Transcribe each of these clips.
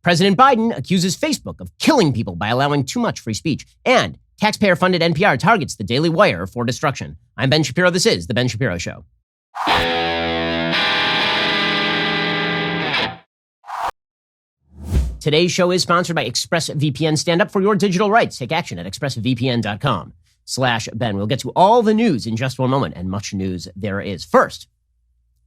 President Biden accuses Facebook of killing people by allowing too much free speech. And taxpayer-funded NPR targets the Daily Wire for destruction. I'm Ben Shapiro. This is The Ben Shapiro Show. Today's show is sponsored by ExpressVPN. Stand up for your digital rights. Take action at expressvpn.com/Ben. We'll get to all the news in just one moment, and much news there is. First,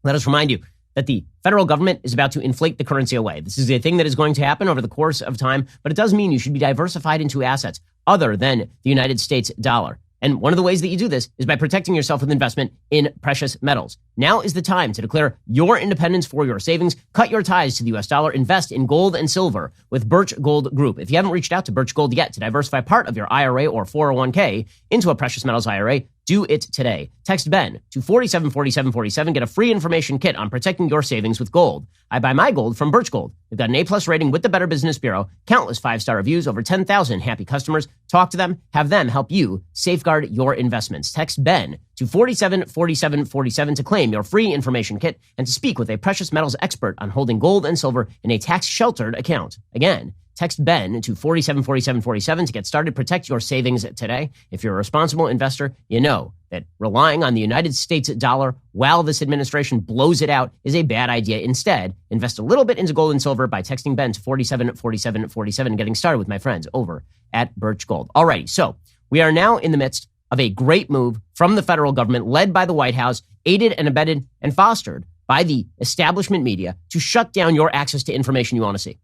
let us remind you that the federal government is about to inflate the currency away. This is a thing that is going to happen over the course of time, but it does mean you should be diversified into assets other than the United States dollar. And one of the ways that you do this is by protecting yourself with investment in precious metals. Now is the time to declare your independence for your savings, cut your ties to the US dollar, invest in gold and silver with Birch Gold Group. If you haven't reached out to Birch Gold yet to diversify part of your IRA or 401k into a precious metals IRA, do it today. Text Ben to 474747. Get a free information kit on protecting your savings with gold. I buy my gold from Birch Gold. They've got an A+ rating with the Better Business Bureau, countless 5-star reviews, over 10,000 happy customers. Talk to them, have them help you safeguard your investments. Text Ben to 474747 to claim your free information kit and to speak with a precious metals expert on holding gold and silver in a tax-sheltered account. Again, text Ben to 474747 to get started. Protect your savings today. If you're a responsible investor, you know that relying on the United States dollar while this administration blows it out is a bad idea. Instead, invest a little bit into gold and silver by texting Ben to 474747 and getting started with my friends over at Birch Gold. Alrighty, so we are now in the midst of a great move from the federal government led by the White House, aided and abetted and fostered by the establishment media to shut down your access to information you want to see.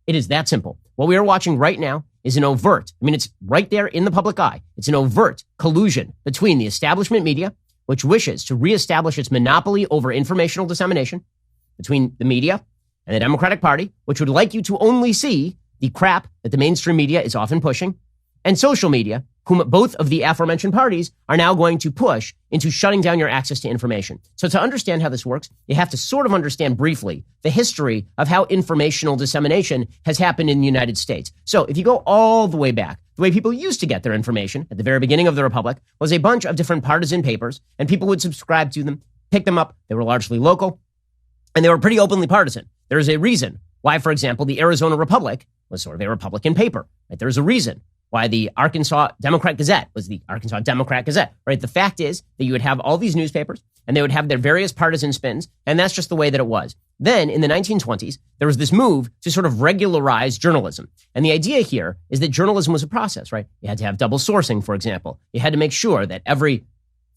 It is that simple. What we are watching right now is an overt, it's right there in the public eye. It's an overt collusion between the establishment media, which wishes to reestablish its monopoly over informational dissemination, between the media and the Democratic Party, which would like you to only see the crap that the mainstream media is often pushing, and social media, whom both of the aforementioned parties are now going to push into shutting down your access to information. So to understand how this works, you have to sort of understand briefly the history of how informational dissemination has happened in the United States. So if you go all the way back, the way people used to get their information at the very beginning of the Republic was a bunch of different partisan papers, and people would subscribe to them, pick them up. They were largely local, and they were pretty openly partisan. There is a reason why, for example, the Arizona Republic was sort of a Republican paper. Right? There's a reason why the Arkansas Democrat Gazette was the Arkansas Democrat Gazette, right? The fact is that you would have all these newspapers and they would have their various partisan spins, and that's just the way that it was. Then in the 1920s, there was this move to sort of regularize journalism. And the idea here is that journalism was a process, right? You had to have double sourcing, for example. You had to make sure that every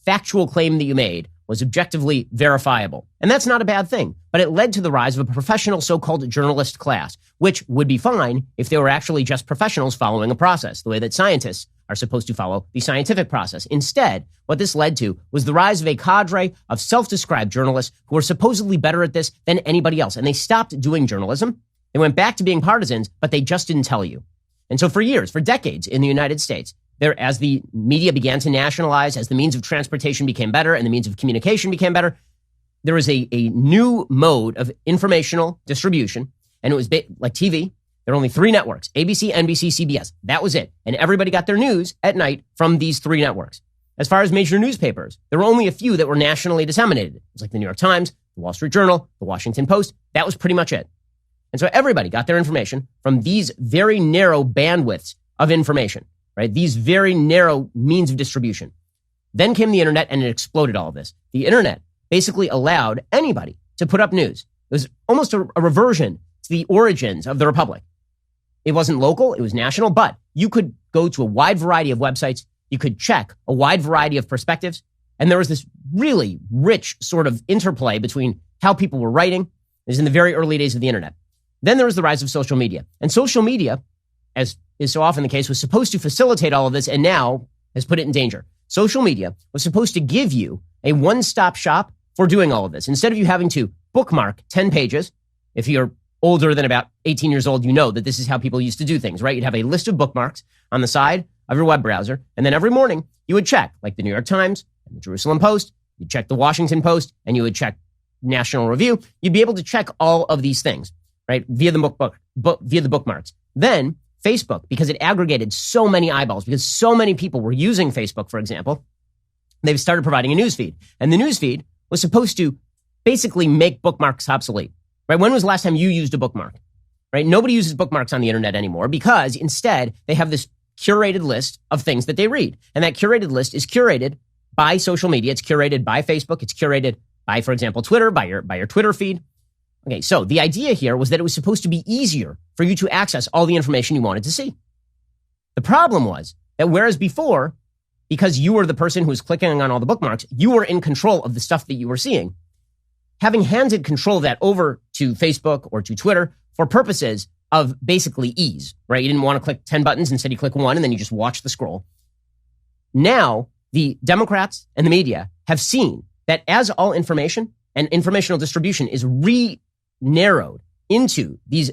factual claim that you made was objectively verifiable. And that's not a bad thing, but it led to the rise of a professional so-called journalist class, which would be fine if they were actually just professionals following a process, the way that scientists are supposed to follow the scientific process. Instead, what this led to was the rise of a cadre of self-described journalists who were supposedly better at this than anybody else. And they stopped doing journalism. They went back to being partisans, but they just didn't tell you. And so for years, for decades in the United States, as the media began to nationalize, as the means of transportation became better and the means of communication became better, there was a new mode of informational distribution, and it was like TV. There were only 3 networks: ABC, NBC, CBS. That was it. And everybody got their news at night from these 3 networks. As far as major newspapers, there were only a few that were nationally disseminated. It was like the New York Times, the Wall Street Journal, the Washington Post. That was pretty much it. And so everybody got their information from these very narrow bandwidths of information. Right? These very narrow means of distribution. Then came the internet and it exploded all of this. The internet basically allowed anybody to put up news. It was almost a reversion to the origins of the Republic. It wasn't local, it was national, but you could go to a wide variety of websites. You could check a wide variety of perspectives. And there was this really rich sort of interplay between how people were writing. It was in the very early days of the internet. Then there was the rise of social media. And social media, as is so often the case, was supposed to facilitate all of this and now has put it in danger. Social media was supposed to give you a one-stop shop for doing all of this. Instead of you having to bookmark 10 pages, if you're older than about 18 years old, you know that this is how people used to do things, right? You'd have a list of bookmarks on the side of your web browser, and then every morning you would check, like the New York Times and the Jerusalem Post, you'd check the Washington Post, and you would check National Review. You'd be able to check all of these things, right, via the bookmarks. Then Facebook, because it aggregated so many eyeballs, because so many people were using Facebook, for example, they've started providing a newsfeed. And the newsfeed was supposed to basically make bookmarks obsolete. Right? When was the last time you used a bookmark? right? Nobody uses bookmarks on the internet anymore because instead they have this curated list of things that they read. And that curated list is curated by social media. It's curated by Facebook. It's curated by, for example, Twitter, by your Twitter feed. Okay, so the idea here was that it was supposed to be easier for you to access all the information you wanted to see. The problem was that whereas before, because you were the person who was clicking on all the bookmarks, you were in control of the stuff that you were seeing. Having handed control of that over to Facebook or to Twitter for purposes of basically ease, right? You didn't want to click 10 buttons. Instead, you click one and then you just watch the scroll. Now, the Democrats and the media have seen that as all information and informational distribution is narrowed into these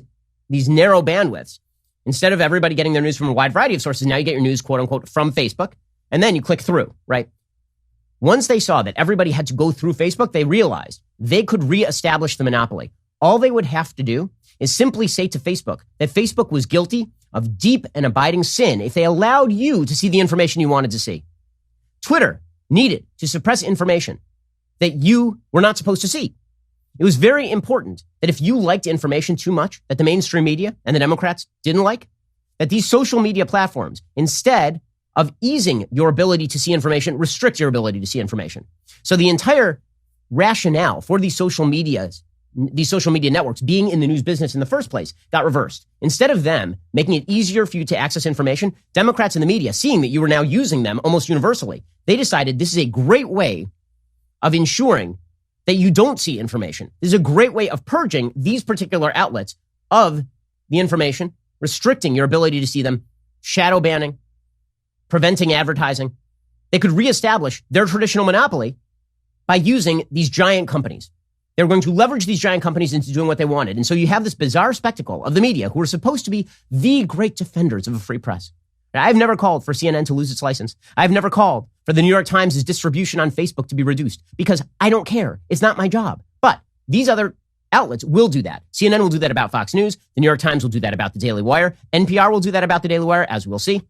narrow bandwidths, instead of everybody getting their news from a wide variety of sources, now you get your news, quote unquote, from Facebook, and then you click through, right? Once they saw that everybody had to go through Facebook, they realized they could reestablish the monopoly. All they would have to do is simply say to Facebook that Facebook was guilty of deep and abiding sin if they allowed you to see the information you wanted to see. Twitter needed to suppress information that you were not supposed to see. It was very important that if you liked information too much that the mainstream media and the Democrats didn't like, that these social media platforms, instead of easing your ability to see information, restrict your ability to see information. So the entire rationale for these social media networks being in the news business in the first place got reversed. Instead of them making it easier for you to access information, Democrats and the media, seeing that you were now using them almost universally, they decided this is a great way of ensuring that you don't see information. This is a great way of purging these particular outlets of the information, restricting your ability to see them, shadow banning, preventing advertising. They could reestablish their traditional monopoly by using these giant companies. They were going to leverage these giant companies into doing what they wanted. And so you have this bizarre spectacle of the media who are supposed to be the great defenders of a free press. I've never called for CNN to lose its license. I've never called for the New York Times' distribution on Facebook to be reduced because I don't care. It's not my job. But these other outlets will do that. CNN will do that about Fox News. The New York Times will do that about the Daily Wire. NPR will do that about the Daily Wire, as we'll see.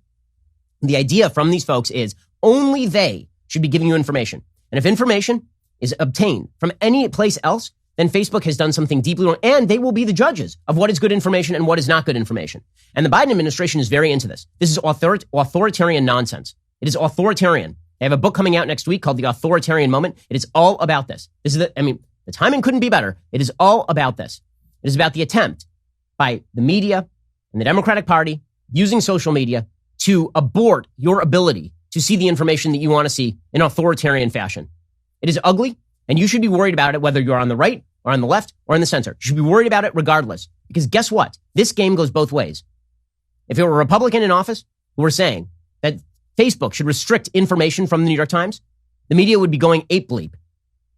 The idea from these folks is only they should be giving you information. And if information is obtained from any place else, then Facebook has done something deeply wrong, and they will be the judges of what is good information and what is not good information. And the Biden administration is very into this. This is authoritarian nonsense. It is authoritarian. They have a book coming out next week called The Authoritarian Moment. It is all about this. The timing couldn't be better. It is all about this. It is about the attempt by the media and the Democratic Party using social media to abort your ability to see the information that you want to see in authoritarian fashion. It is ugly, and you should be worried about it whether you're on the right or on the left or in the center. You should be worried about it regardless. Because guess what? This game goes both ways. If it were a Republican in office who were saying that Facebook should restrict information from the New York Times, the media would be going ape bleep.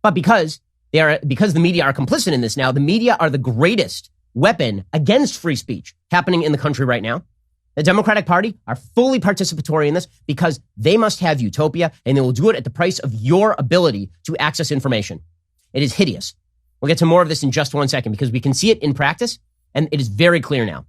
But because the media are complicit in this now, the media are the greatest weapon against free speech happening in the country right now. The Democratic Party are fully participatory in this because they must have utopia, and they will do it at the price of your ability to access information. It is hideous. We'll get to more of this in just one second because we can see it in practice, and it is very clear now.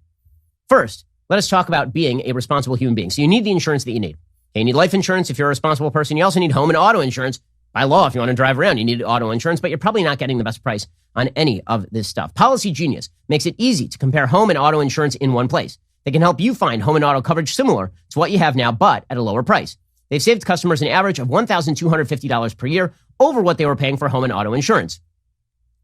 First, let us talk about being a responsible human being. So you need the insurance that you need. Okay, you need life insurance if you're a responsible person. You also need home and auto insurance. By law, if you want to drive around, you need auto insurance, but you're probably not getting the best price on any of this stuff. Policy Genius makes it easy to compare home and auto insurance in one place. They can help you find home and auto coverage similar to what you have now, but at a lower price. They've saved customers an average of $1,250 per year over what they were paying for home and auto insurance.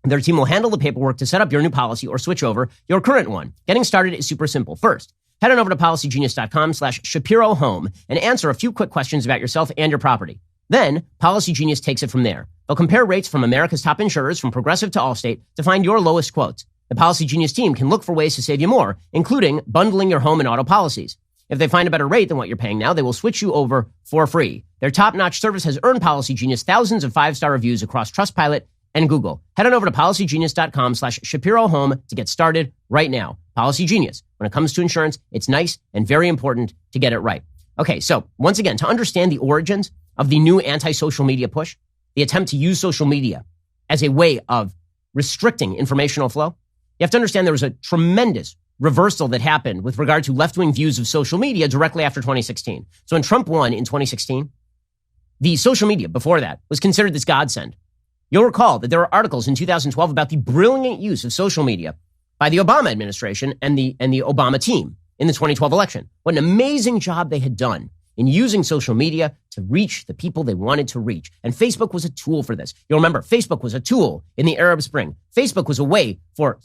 Their team will handle the paperwork to set up your new policy or switch over your current one. Getting started is super simple. First, head on over to policygenius.com/Shapiro Home and answer a few quick questions about yourself and your property. Then, Policy Genius takes it from there. They'll compare rates from America's top insurers, from Progressive to Allstate, to find your lowest quotes. The Policy Genius team can look for ways to save you more, including bundling your home and auto policies. If they find a better rate than what you're paying now, they will switch you over for free. Their top-notch service has earned Policy Genius thousands of 5-star reviews across Trustpilot and Google. Head on over to policygenius.com/Shapiro Home to get started right now. Policy Genius. When it comes to insurance, it's nice and very important to get it right. Okay, so once again, to understand the origins of the new anti-social media push, the attempt to use social media as a way of restricting informational flow, you have to understand there was a tremendous reversal that happened with regard to left-wing views of social media directly after 2016. So when Trump won in 2016, the social media before that was considered this godsend. You'll recall that there were articles in 2012 about the brilliant use of social media by the Obama administration and the Obama team in the 2012 election. What an amazing job they had done in using social media to reach the people they wanted to reach. And Facebook was a tool for this. You'll remember, Facebook was a tool in the Arab Spring. Facebook was a way for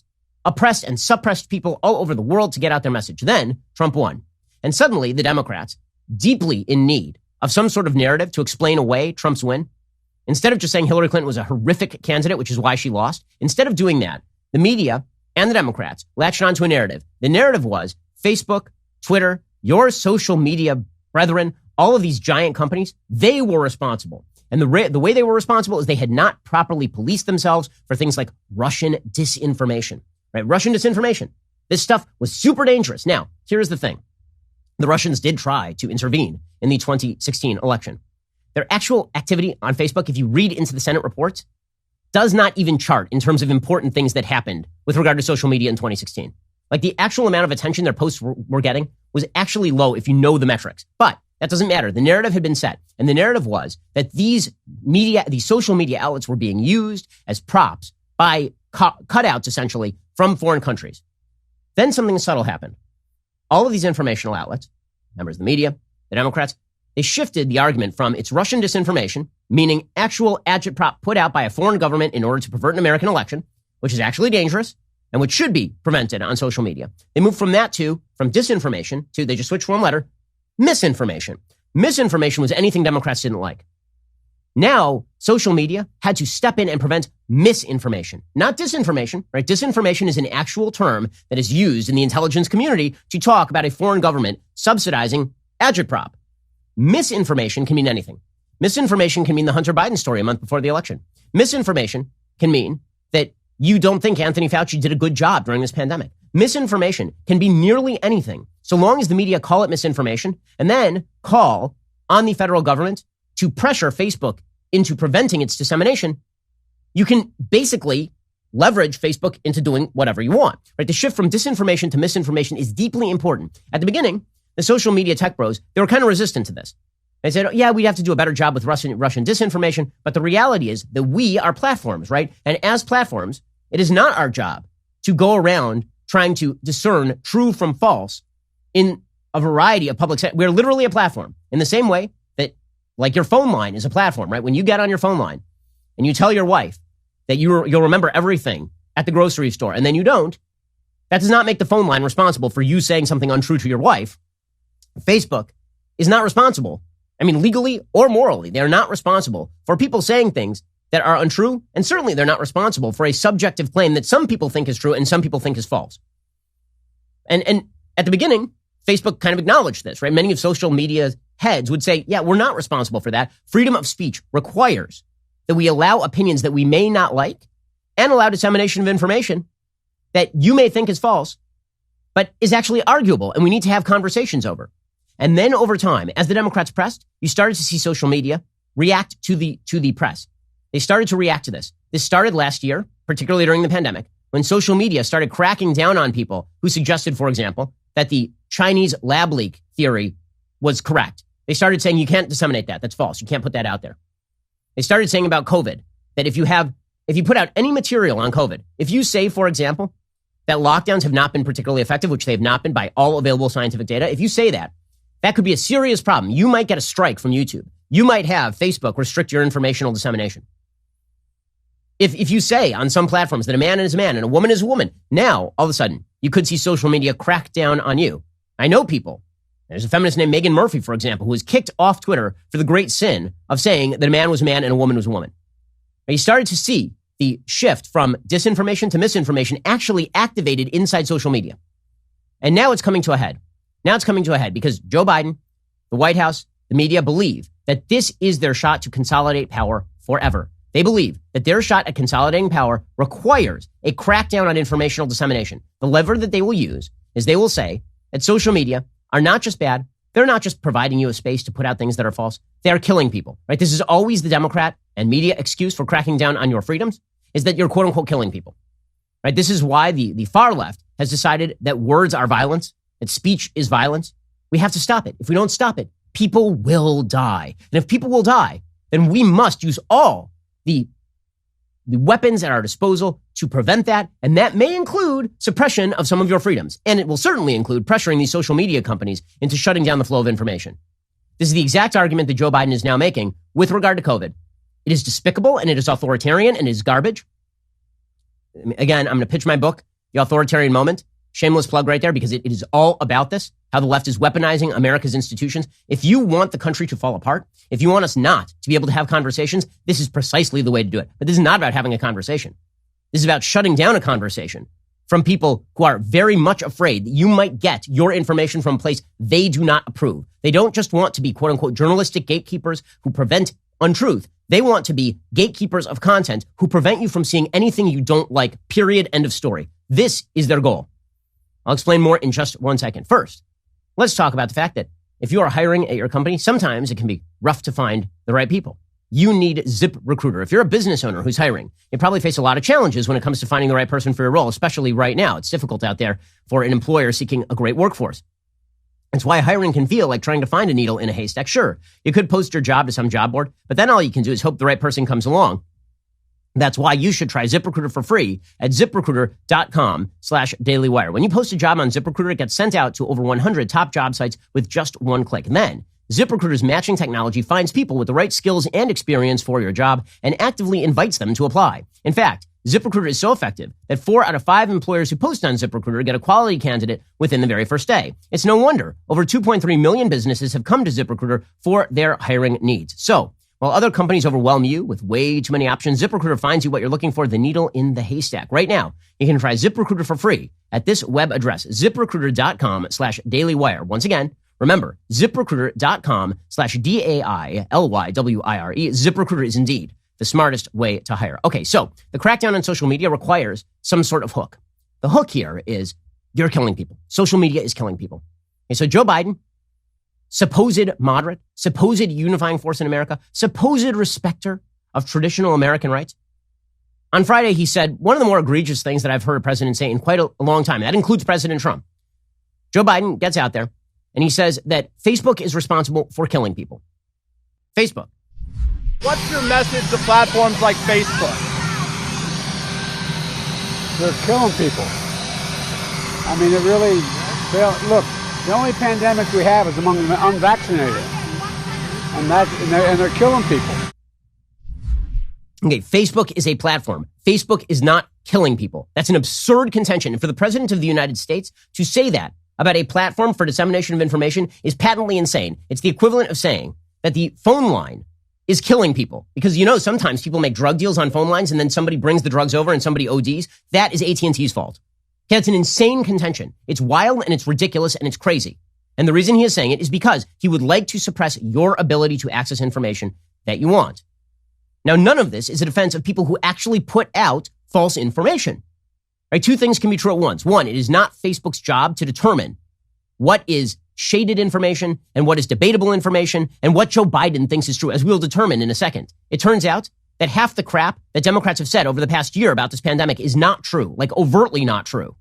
oppressed and suppressed people all over the world to get out their message. Then Trump won. And suddenly the Democrats, deeply in need of some sort of narrative to explain away Trump's win, instead of just saying Hillary Clinton was a horrific candidate, which is why she lost, instead of doing that, the media and the Democrats latched onto a narrative. The narrative was Facebook, Twitter, your social media brethren, all of these giant companies, they were responsible. And the way they were responsible is they had not properly policed themselves for things like Russian disinformation, right? Russian disinformation. This stuff was super dangerous. Now, here's the thing. The Russians did try to intervene in the 2016 election. Their actual activity on Facebook, if you read into the Senate reports, does not even chart in terms of important things that happened with regard to social media in 2016. Like the actual amount of attention their posts were getting was actually low if you know the metrics. But that doesn't matter. The narrative had been set. And the narrative was that these social media outlets were being used as props by cutouts, essentially, from foreign countries. Then something subtle happened. All of these informational outlets, members of the media, the Democrats, they shifted the argument from it's Russian disinformation, meaning actual agitprop put out by a foreign government in order to pervert an American election, which is actually dangerous and which should be prevented on social media. They moved from disinformation to, they just switched one letter, misinformation. Misinformation was anything Democrats didn't like. Now, social media had to step in and prevent misinformation, not disinformation, right? Disinformation is an actual term that is used in the intelligence community to talk about a foreign government subsidizing agitprop. Misinformation can mean anything. Misinformation can mean the Hunter Biden story a month before the election. Misinformation can mean that you don't think Anthony Fauci did a good job during this pandemic. Misinformation can be nearly anything, so long as the media call it misinformation and then call on the federal government to pressure Facebook into preventing its dissemination. You can basically leverage Facebook into doing whatever you want, right? The shift from disinformation to misinformation is deeply important. At the beginning, the social media tech bros, they were kind of resistant to this. They said, yeah, we'd have to do a better job with Russian disinformation. But the reality is that we are platforms, right? And as platforms, it is not our job to go around trying to discern true from false in a variety of public settings. We're literally a platform in the same way that, like, your phone line is a platform, right? When you get on your phone line and you tell your wife that you'll remember everything at the grocery store and then you don't, that does not make the phone line responsible for you saying something untrue to your wife. Facebook is not responsible. I mean, legally or morally, they're not responsible for people saying things that are untrue. And certainly they're not responsible for a subjective claim that some people think is true and some people think is false. And at the beginning, Facebook kind of acknowledged this, right? Many of social media's heads would say, yeah, we're not responsible for that. Freedom of speech requires that we allow opinions that we may not like and allow dissemination of information that you may think is false, but is actually arguable and we need to have conversations over. And then over time, as the Democrats pressed, you started to see social media react to the press. They started to react to this. This started last year, particularly during the pandemic, when social media started cracking down on people who suggested, for example, that the Chinese lab leak theory was correct. They started saying you can't disseminate that. That's false. You can't put that out there. They started saying about COVID that if you put out any material on COVID, if you say, for example, that lockdowns have not been particularly effective, which they have not been by all available scientific data, if you say that, that could be a serious problem. You might get a strike from YouTube. You might have Facebook restrict your informational dissemination. If you say on some platforms that a man is a man and a woman is a woman, now, all of a sudden, you could see social media crack down on you. I know people. There's a feminist named Megan Murphy, for example, who was kicked off Twitter for the great sin of saying that a man was a man and a woman was a woman. Now, you started to see the shift from disinformation to misinformation actually activated inside social media. And now it's coming to a head. Now it's coming to a head because Joe Biden, the White House, the media believe that this is their shot to consolidate power forever. They believe that their shot at consolidating power requires a crackdown on informational dissemination. The lever that they will use is they will say that social media are not just bad. They're not just providing you a space to put out things that are false. They are killing people, right? This is always the Democrat and media excuse for cracking down on your freedoms is that you're quote unquote killing people, right? This is why the far left has decided that words are violence, that speech is violence. We have to stop it. If we don't stop it, people will die. And if people will die, then we must use all the the weapons at our disposal to prevent that, and that may include suppression of some of your freedoms. And it will certainly include pressuring these social media companies into shutting down the flow of information. This is the exact argument that Joe Biden is now making with regard to COVID. It is despicable, and it is authoritarian, and it is garbage. Again, I'm going to pitch my book, The Authoritarian Moment. Shameless plug right there, because it is all about this, how the left is weaponizing America's institutions. If you want the country to fall apart, if you want us not to be able to have conversations, this is precisely the way to do it. But this is not about having a conversation. This is about shutting down a conversation from people who are very much afraid that you might get your information from a place they do not approve. They don't just want to be, quote unquote, journalistic gatekeepers who prevent untruth. They want to be gatekeepers of content who prevent you from seeing anything you don't like, period, end of story. This is their goal. I'll explain more in just 1 second. First, let's talk about the fact that if you are hiring at your company, sometimes it can be rough to find the right people. You need ZipRecruiter. If you're a business owner who's hiring, you probably face a lot of challenges when it comes to finding the right person for your role, especially right now. It's difficult out there for an employer seeking a great workforce. That's why hiring can feel like trying to find a needle in a haystack. Sure, you could post your job to some job board, but then all you can do is hope the right person comes along. That's why you should try ZipRecruiter for free at ZipRecruiter.com/dailywire. When you post a job on ZipRecruiter, it gets sent out to over 100 top job sites with just one click. And then ZipRecruiter's matching technology finds people with the right skills and experience for your job and actively invites them to apply. In fact, ZipRecruiter is so effective that 4 out of 5 employers who post on ZipRecruiter get a quality candidate within the very first day. It's no wonder over 2.3 million businesses have come to ZipRecruiter for their hiring needs. So, while other companies overwhelm you with way too many options, ZipRecruiter finds you what you're looking for, the needle in the haystack. Right now, you can try ZipRecruiter for free at this web address, ZipRecruiter.com/dailywire. Once again, remember, ZipRecruiter.com/DAILYWIRE. ZipRecruiter is indeed the smartest way to hire. Okay, so the crackdown on social media requires some sort of hook. The hook here is you're killing people. Social media is killing people. Okay, so Joe Biden, supposed moderate, supposed unifying force in America, supposed respecter of traditional American rights. On Friday, he said one of the more egregious things that I've heard a president say in quite a long time. That includes President Trump. Joe Biden gets out there and he says that Facebook is responsible for killing people. Facebook. What's your message to platforms like Facebook? They're killing people. I mean, look, the only pandemic we have is among the unvaccinated. And they're killing people. Okay, Facebook is a platform. Facebook is not killing people. That's an absurd contention. And for the president of the United States to say that about a platform for dissemination of information is patently insane. It's the equivalent of saying that the phone line is killing people. Because, sometimes people make drug deals on phone lines and then somebody brings the drugs over and somebody ODs. That is AT&T's fault. Okay, it's an insane contention. It's wild and it's ridiculous and it's crazy. And the reason he is saying it is because he would like to suppress your ability to access information that you want. Now, none of this is a defense of people who actually put out false information. Right? Two things can be true at once. One, it is not Facebook's job to determine what is shaded information and what is debatable information and what Joe Biden thinks is true, as we'll determine in a second. It turns out that half the crap that Democrats have said over the past year about this pandemic is not true, like overtly not true.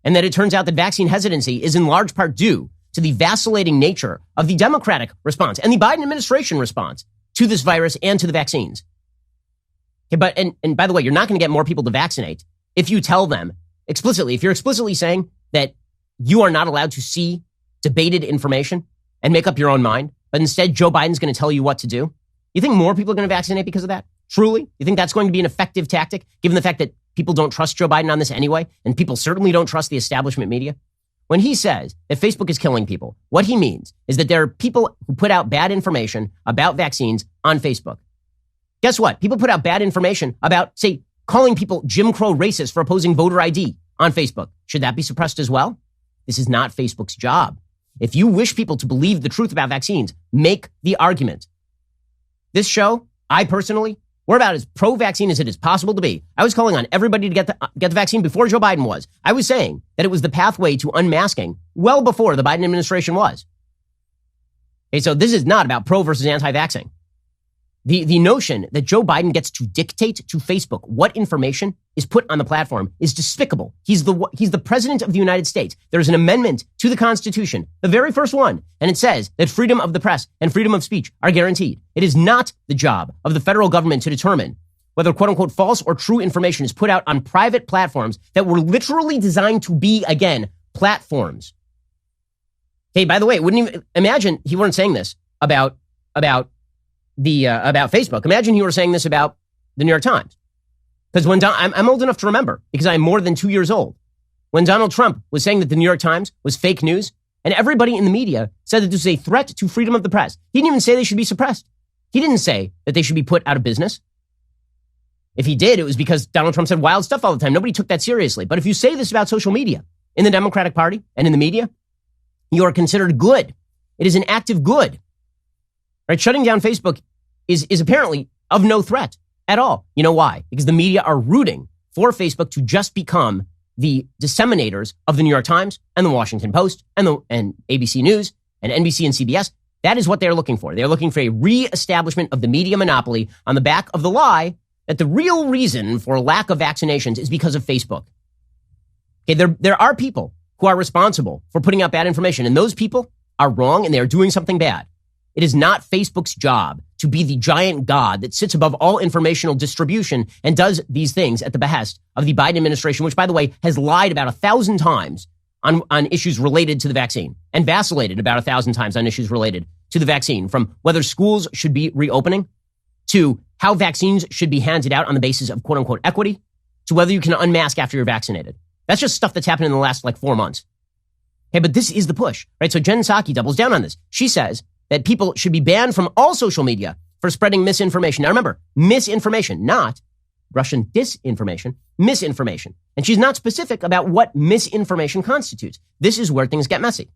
And that it turns out that vaccine hesitancy is in large part due to the vacillating nature of the Democratic response and the Biden administration response to this virus and to the vaccines. Okay, but by the way, you're not going to get more people to vaccinate if you tell them explicitly, if you're explicitly saying that you are not allowed to see debated information and make up your own mind, but instead Joe Biden's going to tell you what to do. You think more people are going to vaccinate because of that? Truly? You think that's going to be an effective tactic, given the fact that people don't trust Joe Biden on this anyway, and people certainly don't trust the establishment media? When he says that Facebook is killing people, what he means is that there are people who put out bad information about vaccines on Facebook. Guess what? People put out bad information about, say, calling people Jim Crow racist for opposing voter ID on Facebook. Should that be suppressed as well? This is not Facebook's job. If you wish people to believe the truth about vaccines, make the argument. This show, I personally, we're about as pro-vaccine as it is possible to be. I was calling on everybody to get the vaccine before Joe Biden was. I was saying that it was the pathway to unmasking well before the Biden administration was. Okay, so this is not about pro versus anti-vaxxing. The notion that Joe Biden gets to dictate to Facebook what information is put on the platform is despicable. He's the president of the United States. There's an amendment to the Constitution, the very first one, and it says that freedom of the press and freedom of speech are guaranteed. It is not the job of the federal government to determine whether quote unquote false or true information is put out on private platforms that were literally designed to be, again, platforms. Hey, by the way, wouldn't even imagine he weren't saying this about Facebook. Imagine he were saying this about the New York Times. Because when I'm old enough to remember, because I'm more than 2 years old, when Donald Trump was saying that the New York Times was fake news, and everybody in the media said that this was a threat to freedom of the press. He didn't even say they should be suppressed. He didn't say that they should be put out of business. If he did, it was because Donald Trump said wild stuff all the time. Nobody took that seriously. But if you say this about social media in the Democratic Party and in the media, you are considered good. It is an active good. Right? Shutting down Facebook is apparently of no threat at all. You know why? Because the media are rooting for Facebook to just become the disseminators of the New York Times and the Washington Post and ABC News and NBC and CBS. That is what they're looking for. They're looking for a reestablishment of the media monopoly on the back of the lie that the real reason for lack of vaccinations is because of Facebook. Okay, there are people who are responsible for putting out bad information, and those people are wrong and they are doing something bad. It is not Facebook's job to be the giant god that sits above all informational distribution and does these things at the behest of the Biden administration, which, by the way, has lied about 1,000 times on issues related to the vaccine and vacillated about 1,000 times on issues related to the vaccine, from whether schools should be reopening to how vaccines should be handed out on the basis of quote unquote equity to whether you can unmask after you're vaccinated. That's just stuff that's happened in the last 4 months. Okay, but this is the push, right? So Jen Psaki doubles down on this. She says that people should be banned from all social media for spreading misinformation. Now remember, misinformation, not Russian disinformation, misinformation. And she's not specific about what misinformation constitutes. This is where things get messy.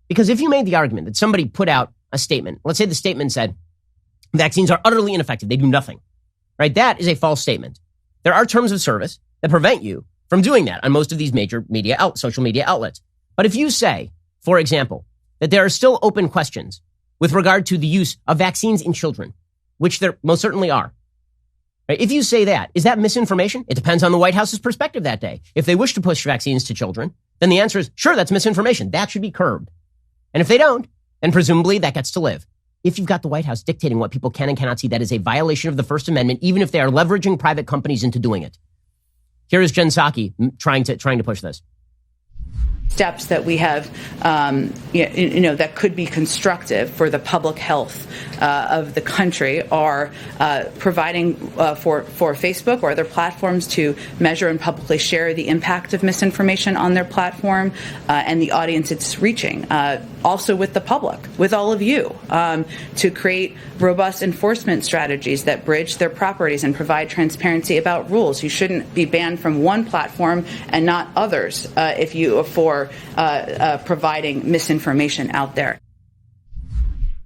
Because if you made the argument that somebody put out a statement, let's say the statement said, vaccines are utterly ineffective, they do nothing, right? That is a false statement. There are terms of service that prevent you from doing that on most of these major social media outlets. But if you say, for example, that there are still open questions with regard to the use of vaccines in children, which there most certainly are. Right? If you say that, is that misinformation? It depends on the White House's perspective that day. If they wish to push vaccines to children, then the answer is, sure, that's misinformation. That should be curbed. And if they don't, then presumably that gets to live. If you've got the White House dictating what people can and cannot see, that is a violation of the First Amendment, even if they are leveraging private companies into doing it. Here is Jen Psaki trying to push this. Steps that we have, that could be constructive for the public health of the country are providing for Facebook or other platforms to measure and publicly share the impact of misinformation on their platform and the audience it's reaching. Also with the public, with all of you, to create robust enforcement strategies that bridge their properties and provide transparency about rules. You shouldn't be banned from one platform and not others for providing misinformation out there.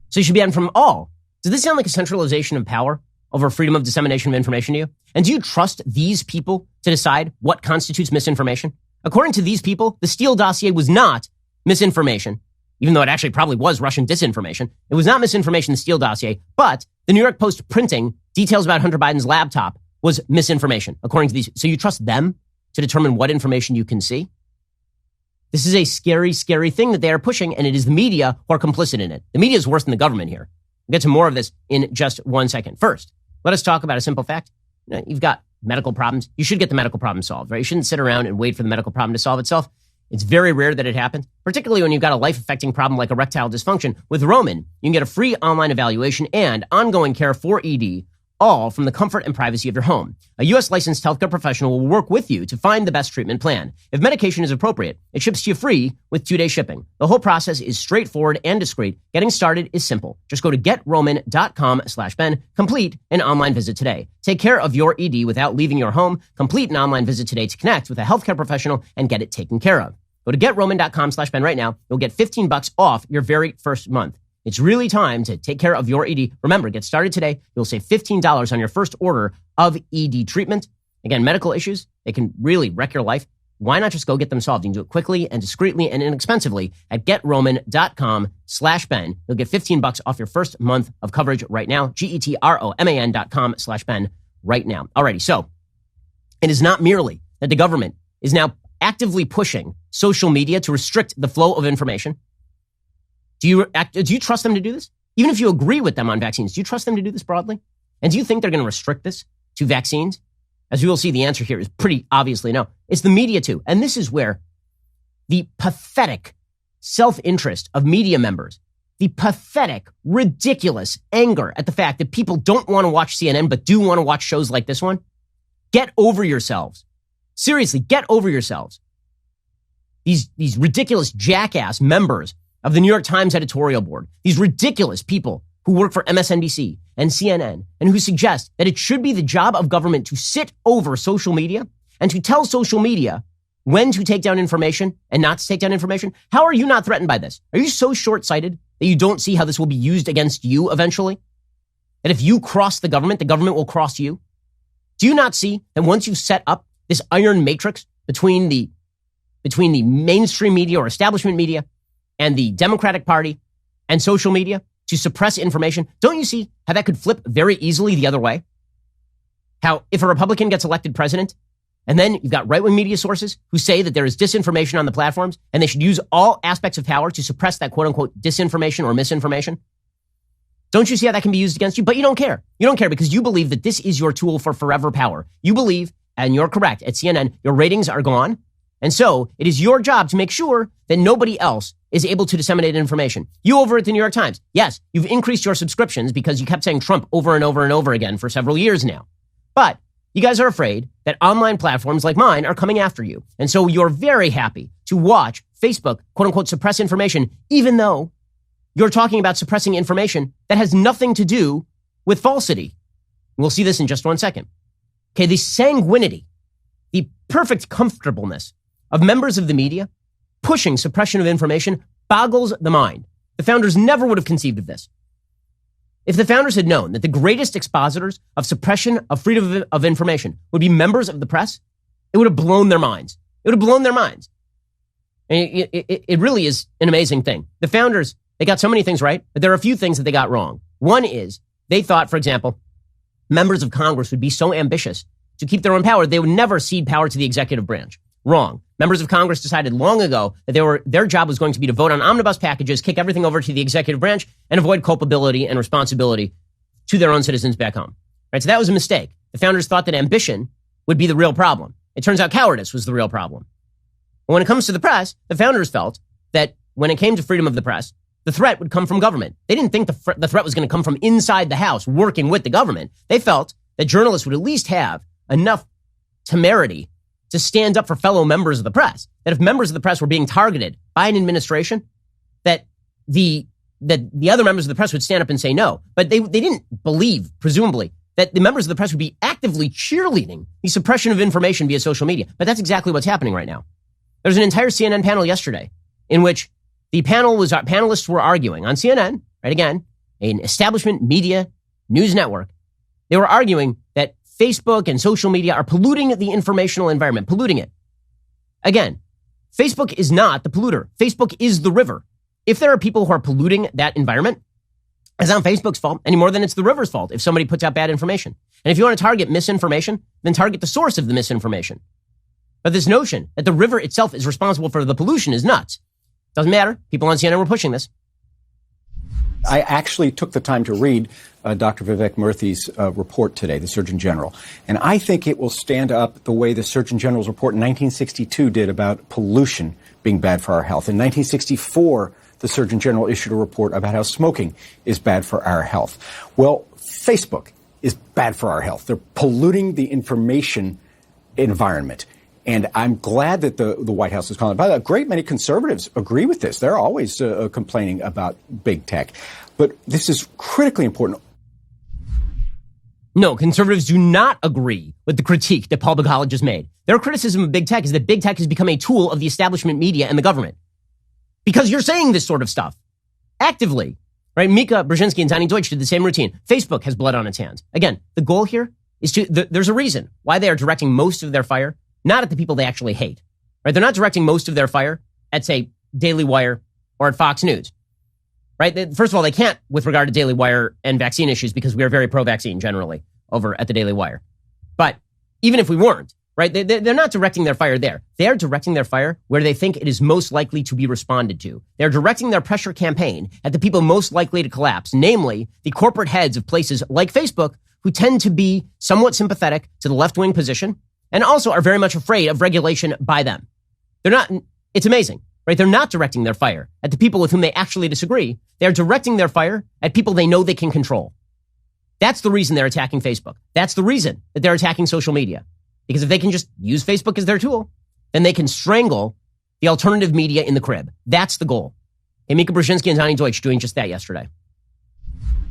So you should be banned from all. Does this sound like a centralization of power over freedom of dissemination of information to you? And do you trust these people to decide what constitutes misinformation? According to these people, the Steele dossier was not misinformation, even though it actually probably was Russian disinformation. It was not misinformation, the Steele dossier, but the New York Post printing details about Hunter Biden's laptop was misinformation, according to these. So you trust them to determine what information you can see? This is a scary, scary thing that they are pushing, and it is the media who are complicit in it. The media is worse than the government here. We'll get to more of this in just 1 second. First, let us talk about a simple fact. You've got medical problems. You should get the medical problem solved, right? You shouldn't sit around and wait for the medical problem to solve itself. It's very rare that it happens, particularly when you've got a life-affecting problem like erectile dysfunction. With Roman, you can get a free online evaluation and ongoing care for ED, all from the comfort and privacy of your home. A U.S. licensed healthcare professional will work with you to find the best treatment plan. If medication is appropriate, it ships to you free with 2-day shipping. The whole process is straightforward and discreet. Getting started is simple. Just go to getroman.com/Ben. Complete an online visit today. Take care of your ED without leaving your home. Complete an online visit today to connect with a healthcare professional and get it taken care of. Go to getroman.com/Ben right now. You'll get $15 off your very first month. It's really time to take care of your ED. Remember, get started today. You'll save $15 on your first order of ED treatment. Again, medical issues, they can really wreck your life. Why not just go get them solved? You can do it quickly and discreetly and inexpensively at getroman.com/Ben. You'll get $15 off your first month of coverage right now. getroman.com/Ben right now. Alrighty, so it is not merely that the government is now actively pushing social media to restrict the flow of information. Do you trust them to do this? Even if you agree with them on vaccines, do you trust them to do this broadly? And do you think they're going to restrict this to vaccines? As we will see, the answer here is pretty obviously no. It's the media too. And this is where the pathetic self-interest of media members, the pathetic, ridiculous anger at the fact that people don't want to watch CNN but do want to watch shows like this one. Get over yourselves. Seriously, get over yourselves. These ridiculous jackass members of the New York Times editorial board, these ridiculous people who work for MSNBC and CNN and who suggest that it should be the job of government to sit over social media and to tell social media when to take down information and not to take down information. How are you not threatened by this? Are you so short-sighted that you don't see how this will be used against you eventually? That if you cross the government will cross you? Do you not see that once you've set up this iron matrix between the mainstream media or establishment media and the Democratic Party and social media to suppress information, don't you see how that could flip very easily the other way? How if a Republican gets elected president, and then you've got right-wing media sources who say that there is disinformation on the platforms and they should use all aspects of power to suppress that quote-unquote disinformation or misinformation. Don't you see how that can be used against you? But you don't care. You don't care because you believe that this is your tool for forever power. You believe, and you're correct, at CNN, your ratings are gone. And so it is your job to make sure that nobody else is able to disseminate information. You over at the New York Times, yes, you've increased your subscriptions because you kept saying Trump over and over and over again for several years now. But you guys are afraid that online platforms like mine are coming after you. And so you're very happy to watch Facebook, quote unquote, suppress information, even though you're talking about suppressing information that has nothing to do with falsity. We'll see this in just 1 second. Okay, the sanguinity, the perfect comfortableness of members of the media pushing suppression of information boggles the mind. The founders never would have conceived of this. If the founders had known that the greatest expositors of suppression of freedom of information would be members of the press, it would have blown their minds. It would have blown their minds. And it really is an amazing thing. The founders, they got so many things right, but there are a few things that they got wrong. One is they thought, for example, members of Congress would be so ambitious to keep their own power, they would never cede power to the executive branch. Wrong. Members of Congress decided long ago that their job was going to be to vote on omnibus packages, kick everything over to the executive branch, and avoid culpability and responsibility to their own citizens back home. Right? So that was a mistake. The founders thought that ambition would be the real problem. It turns out cowardice was the real problem. But when it comes to the press, the founders felt that when it came to freedom of the press, the threat would come from government. They didn't think the threat was going to come from inside the House working with the government. They felt that journalists would at least have enough temerity to stand up for fellow members of the press. That if members of the press were being targeted by an administration, that the other members of the press would stand up and say no. But they didn't believe, presumably, that the members of the press would be actively cheerleading the suppression of information via social media. But that's exactly what's happening right now. There's an entire CNN panel yesterday in which the panelists were arguing on CNN, right again, an establishment media news network. They were arguing that Facebook and social media are polluting the informational environment, polluting it. Again, Facebook is not the polluter. Facebook is the river. If there are people who are polluting that environment, it's not Facebook's fault any more than it's the river's fault if somebody puts out bad information. And if you want to target misinformation, then target the source of the misinformation. But this notion that the river itself is responsible for the pollution is nuts. Doesn't matter. People on CNN were pushing this. I actually took the time to read Dr. Vivek Murthy's report today, the Surgeon General. And I think it will stand up the way the Surgeon General's report in 1962 did about pollution being bad for our health. In 1964, the Surgeon General issued a report about how smoking is bad for our health. Well, Facebook is bad for our health. They're polluting the information environment. And I'm glad that the White House is calling it. By the way, a great many conservatives agree with this. They're always complaining about big tech. But this is critically important. No, conservatives do not agree with the critique that Paul Begala just made. Their criticism of big tech is that big tech has become a tool of the establishment media and the government. Because you're saying this sort of stuff actively, right? Mika Brzezinski and Tony Deutsch did the same routine. Facebook has blood on its hands. Again, the goal here is there's a reason why they are directing most of their fire not at the people they actually hate, right? They're not directing most of their fire at, say, Daily Wire or at Fox News, right? First of all, they can't with regard to Daily Wire and vaccine issues because we are very pro-vaccine generally over at the Daily Wire. But even if we weren't, right, they're not directing their fire there. They are directing their fire where they think it is most likely to be responded to. They're directing their pressure campaign at the people most likely to collapse, namely the corporate heads of places like Facebook who tend to be somewhat sympathetic to the left-wing position and also are very much afraid of regulation by them. They're not, it's amazing, right? They're not directing their fire at the people with whom they actually disagree. They're directing their fire at people they know they can control. That's the reason they're attacking Facebook. That's the reason that they're attacking social media. Because if they can just use Facebook as their tool, then they can strangle the alternative media in the crib. That's the goal. Hey, Mika Brzezinski and Donnie Deutsch doing just that yesterday.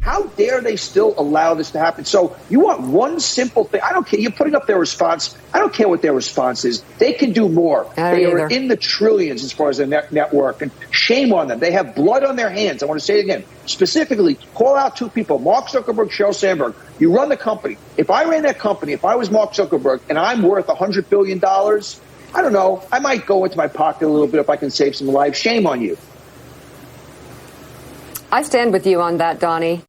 How dare they still allow this to happen? So you want one simple thing. I don't care. You're putting up their response. I don't care what their response is. They can do more. They are in the trillions as far as their network, and shame on them. They have blood on their hands. I want to say it again. Specifically, call out two people, Mark Zuckerberg, Sheryl Sandberg. You run the company. If I ran that company, if I was Mark Zuckerberg and I'm worth $100 billion, I don't know. I might go into my pocket a little bit if I can save some lives. Shame on you. I stand with you on that, Donnie.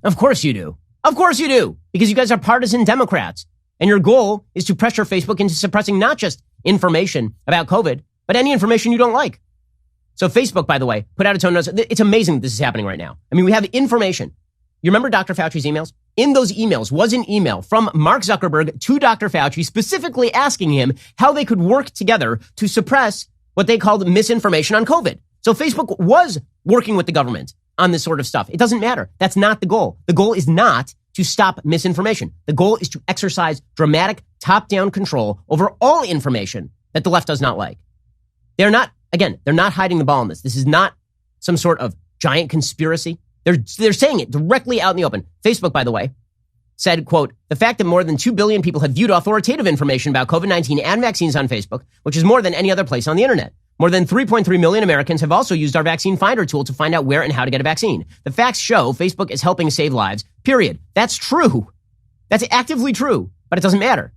Of course you do. Of course you do. Because you guys are partisan Democrats. And your goal is to pressure Facebook into suppressing not just information about COVID, but any information you don't like. So Facebook, by the way, put out its own notes. It's amazing that this is happening right now. I mean, we have information. You remember Dr. Fauci's emails? In those emails was an email from Mark Zuckerberg to Dr. Fauci specifically asking him how they could work together to suppress what they called misinformation on COVID. So Facebook was working with the government on this sort of stuff. It doesn't matter. That's not the goal. The goal is not to stop misinformation. The goal is to exercise dramatic top-down control over all information that the left does not like. They're not hiding the ball on this. This is not some sort of giant conspiracy. They're saying it directly out in the open. Facebook, by the way, said, quote, the fact that more than 2 billion people have viewed authoritative information about COVID-19 and vaccines on Facebook, which is more than any other place on the internet. More than 3.3 million Americans have also used our vaccine finder tool to find out where and how to get a vaccine. The facts show Facebook is helping save lives, period. That's true. That's actively true, but it doesn't matter.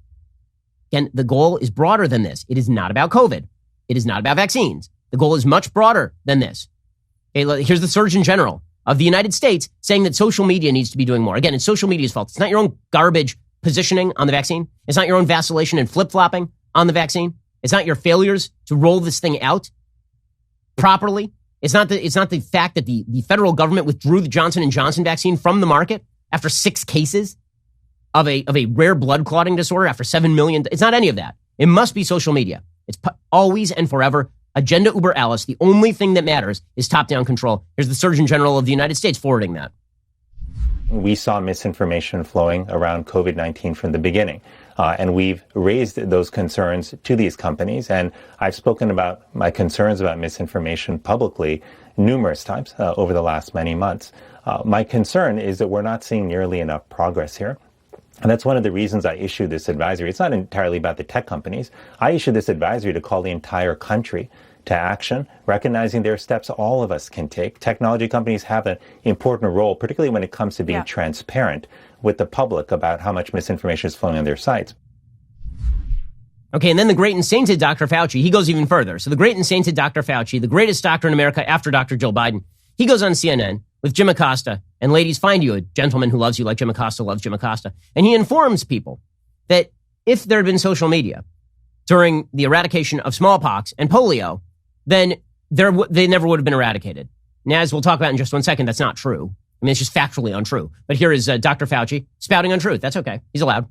Again, the goal is broader than this. It is not about COVID. It is not about vaccines. The goal is much broader than this. Okay, here's the Surgeon General of the United States saying that social media needs to be doing more. Again, it's social media's fault. It's not your own garbage positioning on the vaccine. It's not your own vacillation and flip-flopping on the vaccine. It's not your failures to roll this thing out properly. It's not the fact that the federal government withdrew the Johnson & Johnson vaccine from the market after 6 cases of a rare blood clotting disorder after 7 million. It's not any of that. It must be social media. It's always and forever agenda uber alles. The only thing that matters is top-down control. Here's the Surgeon General of the United States forwarding that. We saw misinformation flowing around COVID-19 from the beginning. And we've raised those concerns to these companies. And I've spoken about my concerns about misinformation publicly numerous times over the last many months. My concern is that we're not seeing nearly enough progress here. And that's one of the reasons I issued this advisory. It's not entirely about the tech companies. I issued this advisory to call the entire country to action, recognizing there are steps all of us can take. Technology companies have an important role, particularly when it comes to being transparent with the public about how much misinformation is flowing on their sites. Okay, and then the great and sainted Dr. Fauci, he goes even further. So the great and sainted Dr. Fauci, the greatest doctor in America after Dr. Joe Biden, he goes on CNN with Jim Acosta, and ladies, find you a gentleman who loves you like Jim Acosta loves Jim Acosta. And he informs people that if there had been social media during the eradication of smallpox and polio, then they never would have been eradicated. Now, as we'll talk about in just one second, that's not true. I mean, it's just factually untrue. But here is Dr. Fauci spouting untruth. That's okay. He's allowed.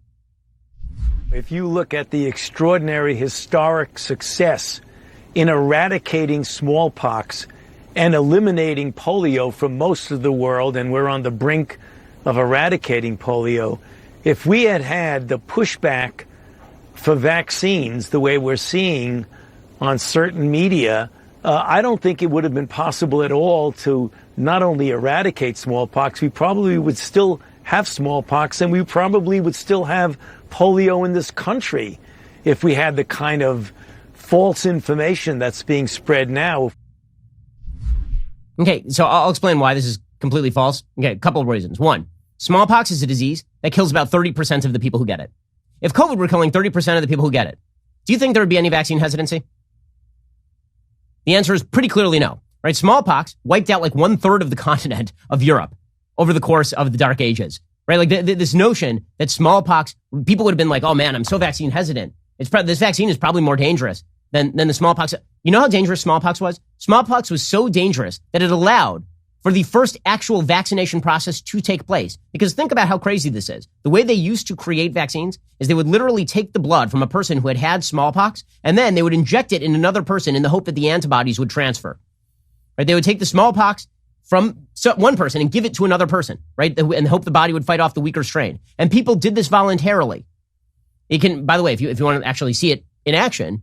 If you look at the extraordinary historic success in eradicating smallpox and eliminating polio from most of the world, and we're on the brink of eradicating polio, if we had had the pushback for vaccines the way we're seeing on certain media, I don't think it would have been possible at all to not only eradicate smallpox, we probably would still have smallpox, and we probably would still have polio in this country if we had the kind of false information that's being spread now. Okay, so I'll explain why this is completely false. Okay, a couple of reasons. One, smallpox is a disease that kills about 30% of the people who get it. If COVID were killing 30% of the people who get it, do you think there would be any vaccine hesitancy? The answer is pretty clearly no, right? Smallpox wiped out like 1/3 of the continent of Europe over the course of the Dark Ages, right? Like this notion that smallpox, people would have been like, oh man, I'm so vaccine hesitant. This vaccine is probably more dangerous than the smallpox. You know how dangerous smallpox was? Smallpox was so dangerous that it allowed for the first actual vaccination process to take place. Because think about how crazy this is. The way they used to create vaccines is they would literally take the blood from a person who had had smallpox, and then they would inject it in another person in the hope that the antibodies would transfer. Right? They would take the smallpox from one person and give it to another person, right? And hope the body would fight off the weaker strain. And people did this voluntarily. It can, by the way, if you want to actually see it in action,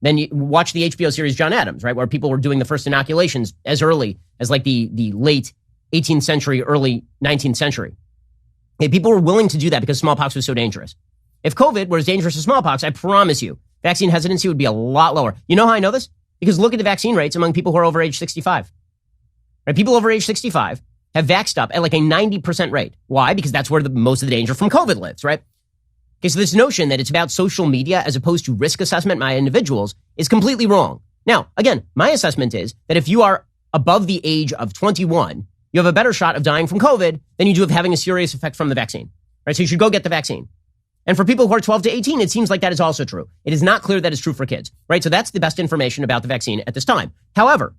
then you watch the HBO series John Adams, right? Where people were doing the first inoculations as early as like the late 18th century, early 19th century. And people were willing to do that because smallpox was so dangerous. If COVID were as dangerous as smallpox, I promise you, vaccine hesitancy would be a lot lower. You know how I know this? Because look at the vaccine rates among people who are over age 65. Right? People over age 65 have vaxxed up at like a 90% rate. Why? Because that's where most of the danger from COVID lives, right? Okay, so this notion that it's about social media as opposed to risk assessment by individuals is completely wrong. Now, again, my assessment is that if you are above the age of 21, you have a better shot of dying from COVID than you do of having a serious effect from the vaccine, right? So you should go get the vaccine. And for people who are 12 to 18, it seems like that is also true. It is not clear that it's true for kids, right? So that's the best information about the vaccine at this time. However,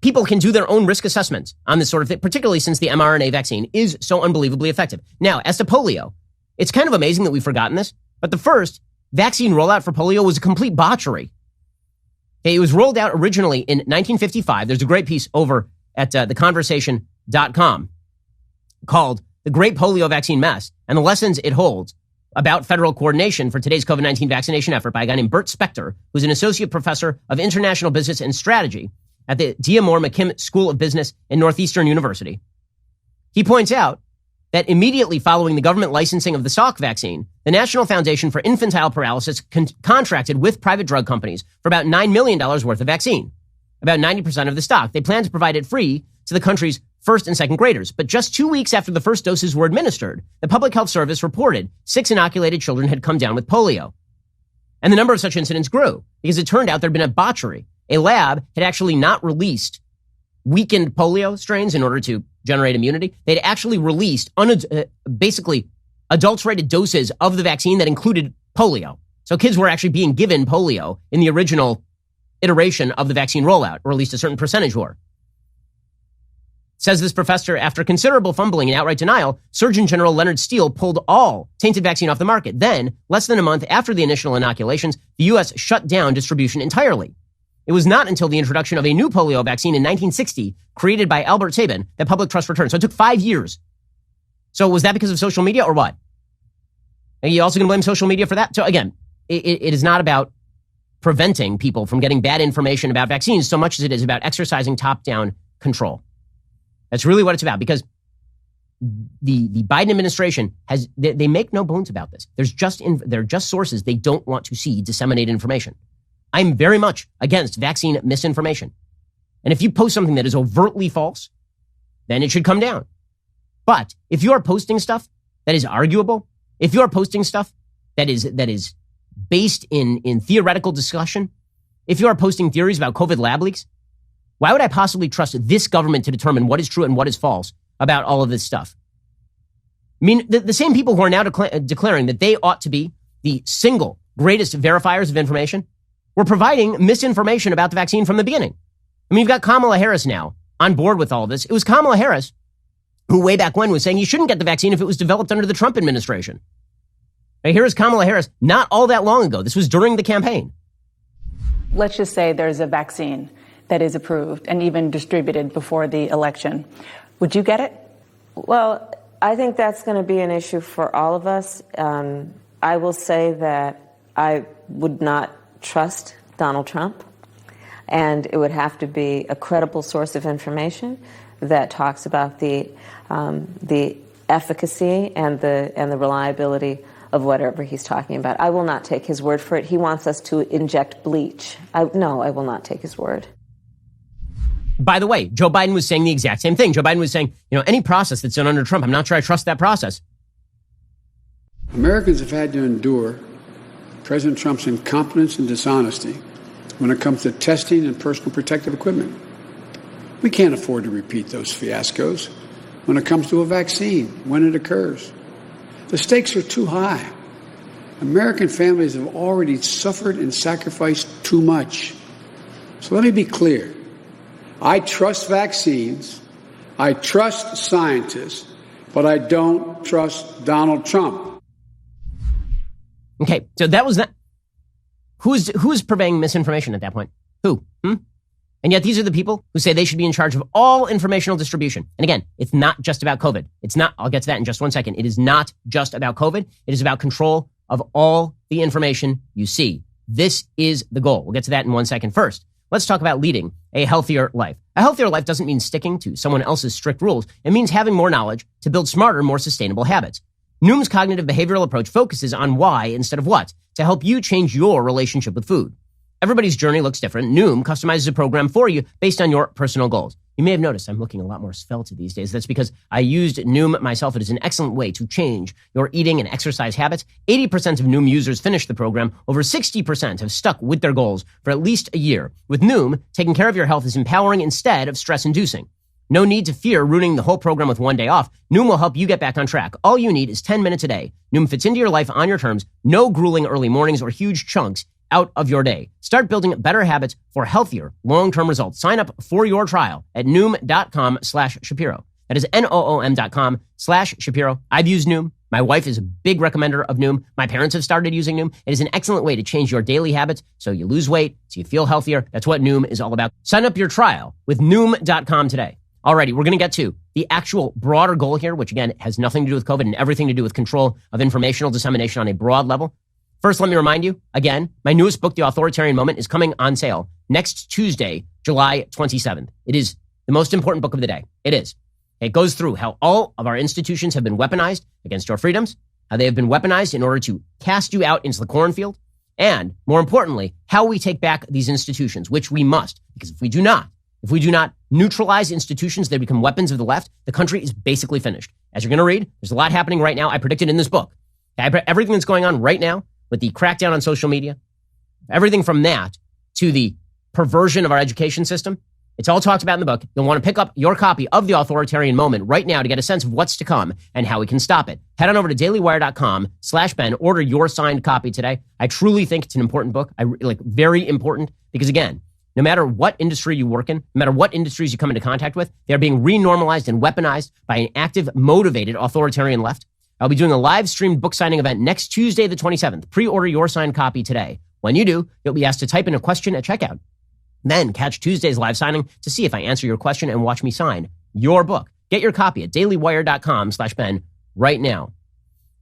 people can do their own risk assessments on this sort of thing, particularly since the mRNA vaccine is so unbelievably effective. Now, as to polio, it's kind of amazing that we've forgotten this, but the first vaccine rollout for polio was a complete botchery. Okay, it was rolled out originally in 1955. There's a great piece over at theconversation.com called The Great Polio Vaccine Mess and the Lessons It Holds about federal coordination for today's COVID-19 vaccination effort by a guy named Bert Spector, who's an associate professor of international business and strategy at the D'Amour McKim School of Business in Northeastern University. He points out that immediately following the government licensing of the Salk vaccine, the National Foundation for Infantile Paralysis contracted with private drug companies for about $9 million worth of vaccine, about 90% of the stock. They plan to provide it free to the country's first and second graders. But just 2 weeks after the first doses were administered, the Public Health Service reported 6 inoculated children had come down with polio. And the number of such incidents grew because it turned out there had been a botchery. A lab had actually not released weakened polio strains in order to generate immunity. They'd actually released basically adulterated doses of the vaccine that included polio. So kids were actually being given polio in the original iteration of the vaccine rollout, or at least a certain percentage were. Says this professor, after considerable fumbling and outright denial, Surgeon General Leonard Steele pulled all tainted vaccine off the market. Then, less than a month after the initial inoculations, the U.S. shut down distribution entirely. It was not until the introduction of a new polio vaccine in 1960, created by Albert Sabin, that public trust returned. So it took 5 years. So was that because of social media or what? Are you also going to blame social media for that? So again, it is not about preventing people from getting bad information about vaccines so much as it is about exercising top-down control. That's really what it's about, because the Biden administration they make no bones about this. They're just sources they don't want to see disseminate information. I'm very much against vaccine misinformation. And if you post something that is overtly false, then it should come down. But if you are posting stuff that is arguable, if you are posting stuff that is based in theoretical discussion, if you are posting theories about COVID lab leaks, why would I possibly trust this government to determine what is true and what is false about all of this stuff? I mean, the same people who are now declaring that they ought to be the single greatest verifiers of information were providing misinformation about the vaccine from the beginning. I mean, you've got Kamala Harris now on board with all of this. It was Kamala Harris who way back when was saying you shouldn't get the vaccine if it was developed under the Trump administration. Now, here is Kamala Harris not all that long ago. This was during the campaign. Let's just say there's a vaccine that is approved and even distributed before the election. Would you get it? Well, I think that's going to be an issue for all of us. I will say that I would not trust Donald Trump, and it would have to be a credible source of information that talks about the efficacy and the reliability of whatever he's talking about. I will not take his word for it. He wants us to inject bleach. No, I will not take his word. By the way, Joe Biden was saying the exact same thing. Joe Biden was saying, any process that's done under Trump, I'm not sure I trust that process. Americans have had to endure President Trump's incompetence and dishonesty when it comes to testing and personal protective equipment. We can't afford to repeat those fiascos when it comes to a vaccine, when it occurs. The stakes are too high. American families have already suffered and sacrificed too much. So let me be clear. I trust vaccines I trust scientists, but I don't trust Donald Trump. Okay, so that was that. Who's purveying misinformation at that point? Who? And yet these are the people who say they should be in charge of all informational distribution. And again, it's not just about COVID. It's not, I'll get to that in just one second. It is not just about COVID. It is about control of all the information you see. This is the goal. We'll get to that in 1 second. First, let's talk about leading a healthier life. A healthier life doesn't mean sticking to someone else's strict rules. It means having more knowledge to build smarter, more sustainable habits. Noom's cognitive behavioral approach focuses on why instead of what to help you change your relationship with food. Everybody's journey looks different. Noom customizes a program for you based on your personal goals. You may have noticed I'm looking a lot more svelte these days. That's because I used Noom myself. It is an excellent way to change your eating and exercise habits. 80% of Noom users finish the program. Over 60% have stuck with their goals for at least a year. With Noom, taking care of your health is empowering instead of stress-inducing. No need to fear ruining the whole program with one day off. Noom will help you get back on track. All you need is 10 minutes a day. Noom fits into your life on your terms. No grueling early mornings or huge chunks out of your day. Start building better habits for healthier, long-term results. Sign up for your trial at Noom.com/Shapiro. That is NOOM.com/Shapiro. I've used Noom. My wife is a big recommender of Noom. My parents have started using Noom. It is an excellent way to change your daily habits so you lose weight, so you feel healthier. That's what Noom is all about. Sign up your trial with Noom.com today. Alrighty, we're going to get to the actual broader goal here, which again has nothing to do with COVID and everything to do with control of informational dissemination on a broad level. First, let me remind you, again, my newest book, The Authoritarian Moment, is coming on sale next Tuesday, July 27th. It is the most important book of the day. It is. It goes through how all of our institutions have been weaponized against your freedoms, how they have been weaponized in order to cast you out into the cornfield, and more importantly, how we take back these institutions, which we must, because if we do not neutralize institutions that become weapons of the left, the country is basically finished. As you're going to read, there's a lot happening right now. I predicted in this book. Everything that's going on right now with the crackdown on social media, everything from that to the perversion of our education system, it's all talked about in the book. You'll want to pick up your copy of The Authoritarian Moment right now to get a sense of what's to come and how we can stop it. Head on over to dailywire.com/Ben. Order your signed copy today. I truly think it's an important book. Very important, because again, no matter what industry you work in, no matter what industries you come into contact with, they're being renormalized and weaponized by an active, motivated authoritarian left. I'll be doing a live streamed book signing event next Tuesday, the 27th. Pre-order your signed copy today. When you do, you'll be asked to type in a question at checkout. Then catch Tuesday's live signing to see if I answer your question and watch me sign your book. Get your copy at dailywire.com/Ben right now.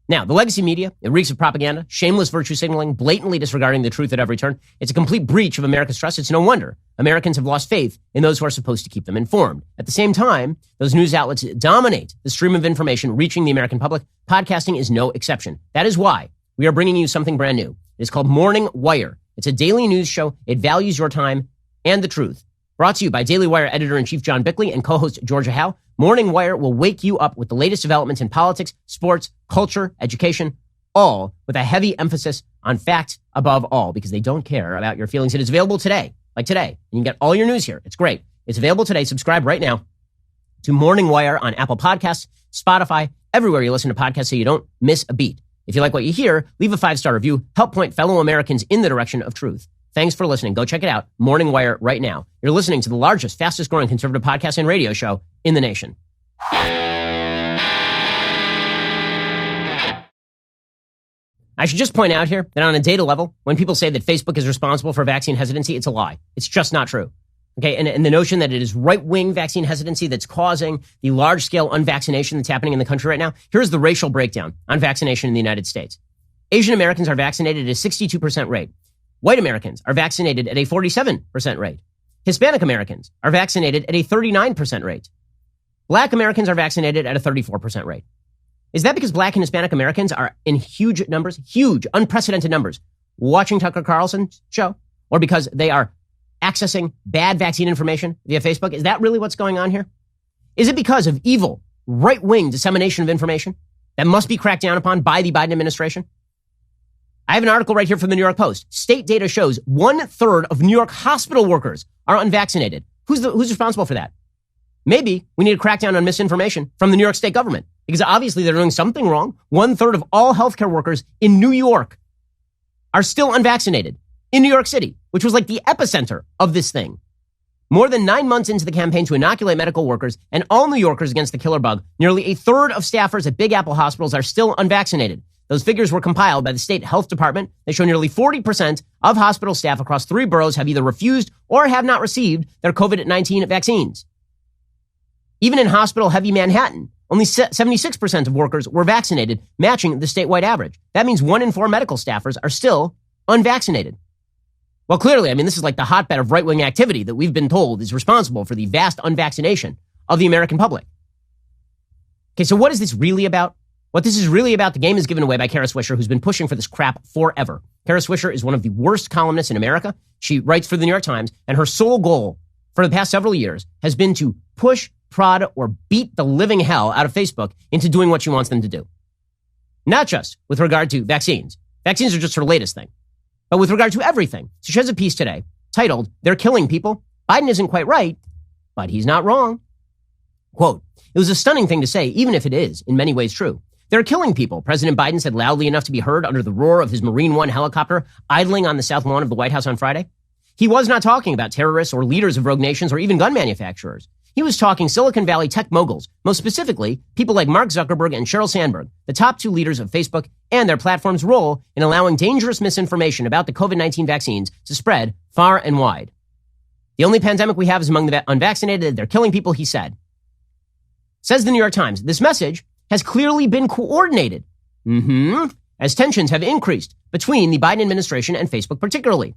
Now, the legacy media, it reeks of propaganda, shameless virtue signaling, blatantly disregarding the truth at every turn. It's a complete breach of America's trust. It's no wonder Americans have lost faith in those who are supposed to keep them informed. At the same time, those news outlets dominate the stream of information reaching the American public. Podcasting is no exception. That is why we are bringing you something brand new. It is called Morning Wire. It's a daily news show. It values your time and the truth. Brought to you by Daily Wire editor-in-chief John Bickley and co-host Georgia Howe. Morning Wire will wake you up with the latest developments in politics, sports, culture, education, all with a heavy emphasis on fact above all, because they don't care about your feelings. It is available today, like today. You can get all your news here. It's great. It's available today. Subscribe right now to Morning Wire on Apple Podcasts, Spotify, everywhere you listen to podcasts so you don't miss a beat. If you like what you hear, leave a 5-star review. Help point fellow Americans in the direction of truth. Thanks for listening. Go check it out. Morning Wire right now. You're listening to the largest, fastest growing conservative podcast and radio show in the nation. I should just point out here that on a data level, when people say that Facebook is responsible for vaccine hesitancy, it's a lie. It's just not true. Okay, and the notion that it is right-wing vaccine hesitancy that's causing the large-scale unvaccination that's happening in the country right now, here's the racial breakdown on vaccination in the United States. Asian Americans are vaccinated at a 62% rate. White Americans are vaccinated at a 47% rate. Hispanic Americans are vaccinated at a 39% rate. Black Americans are vaccinated at a 34% rate. Is that because Black and Hispanic Americans are in huge numbers, huge, unprecedented numbers, watching Tucker Carlson's show? Or because they are accessing bad vaccine information via Facebook? Is that really what's going on here? Is it because of evil, right-wing dissemination of information that must be cracked down upon by the Biden administration? I have an article right here from the New York Post. State data shows 1/3 of New York hospital workers are unvaccinated. Who's responsible for that? Maybe we need a crackdown on misinformation from the New York state government, because obviously they're doing something wrong. 1/3 of all healthcare workers in New York are still unvaccinated in New York City, which was like the epicenter of this thing. More than 9 months into the campaign to inoculate medical workers and all New Yorkers against the killer bug, nearly a third of staffers at Big Apple hospitals are still unvaccinated. Those figures were compiled by the state health department. They show nearly 40% of hospital staff across 3 boroughs have either refused or have not received their COVID-19 vaccines. Even in hospital-heavy Manhattan, only 76% of workers were vaccinated, matching the statewide average. That means 1 in 4 medical staffers are still unvaccinated. Well, clearly, this is like the hotbed of right-wing activity that we've been told is responsible for the vast unvaccination of the American public. Okay, so what is this really about? What this is really about, the game is given away by Kara Swisher, who's been pushing for this crap forever. Kara Swisher is one of the worst columnists in America. She writes for the New York Times, and her sole goal for the past several years has been to push, prod, or beat the living hell out of Facebook into doing what she wants them to do. Not just with regard to vaccines. Vaccines are just her latest thing. But with regard to everything. So she has a piece today titled, "They're Killing People. Biden Isn't Quite Right, but He's Not Wrong." Quote, "It was a stunning thing to say, even if it is in many ways true. They're killing people," President Biden said loudly enough to be heard under the roar of his Marine One helicopter idling on the south lawn of the White House on Friday. He was not talking about terrorists or leaders of rogue nations or even gun manufacturers. He was talking Silicon Valley tech moguls, most specifically people like Mark Zuckerberg and Sheryl Sandberg, the top 2 leaders of Facebook, and their platform's role in allowing dangerous misinformation about the COVID-19 vaccines to spread far and wide. "The only pandemic we have is among the unvaccinated. They're killing people," he said. Says the New York Times, this message has clearly been coordinated. As tensions have increased between the Biden administration and Facebook particularly.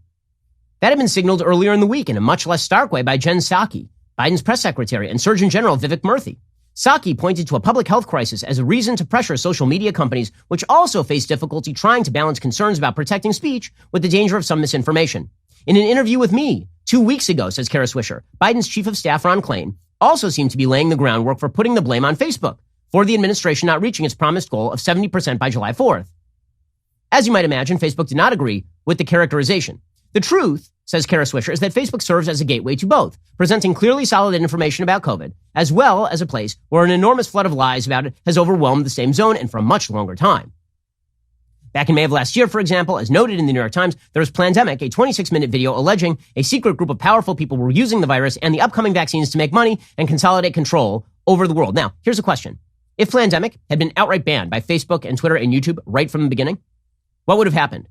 That had been signaled earlier in the week in a much less stark way by Jen Psaki, Biden's press secretary, and Surgeon General Vivek Murthy. Psaki pointed to a public health crisis as a reason to pressure social media companies, which also face difficulty trying to balance concerns about protecting speech with the danger of some misinformation. In an interview with me 2 weeks ago, says Kara Swisher, Biden's chief of staff, Ron Klain, also seemed to be laying the groundwork for putting the blame on Facebook for the administration not reaching its promised goal of 70% by July 4th. As you might imagine, Facebook did not agree with the characterization. The truth, says Kara Swisher, is that Facebook serves as a gateway to both, presenting clearly solid information about COVID, as well as a place where an enormous flood of lies about it has overwhelmed the same zone and for a much longer time. Back in May of last year, for example, as noted in the New York Times, there was Plandemic, a 26-minute video alleging a secret group of powerful people were using the virus and the upcoming vaccines to make money and consolidate control over the world. Now, here's a question. If Plandemic had been outright banned by Facebook and Twitter and YouTube right from the beginning, what would have happened?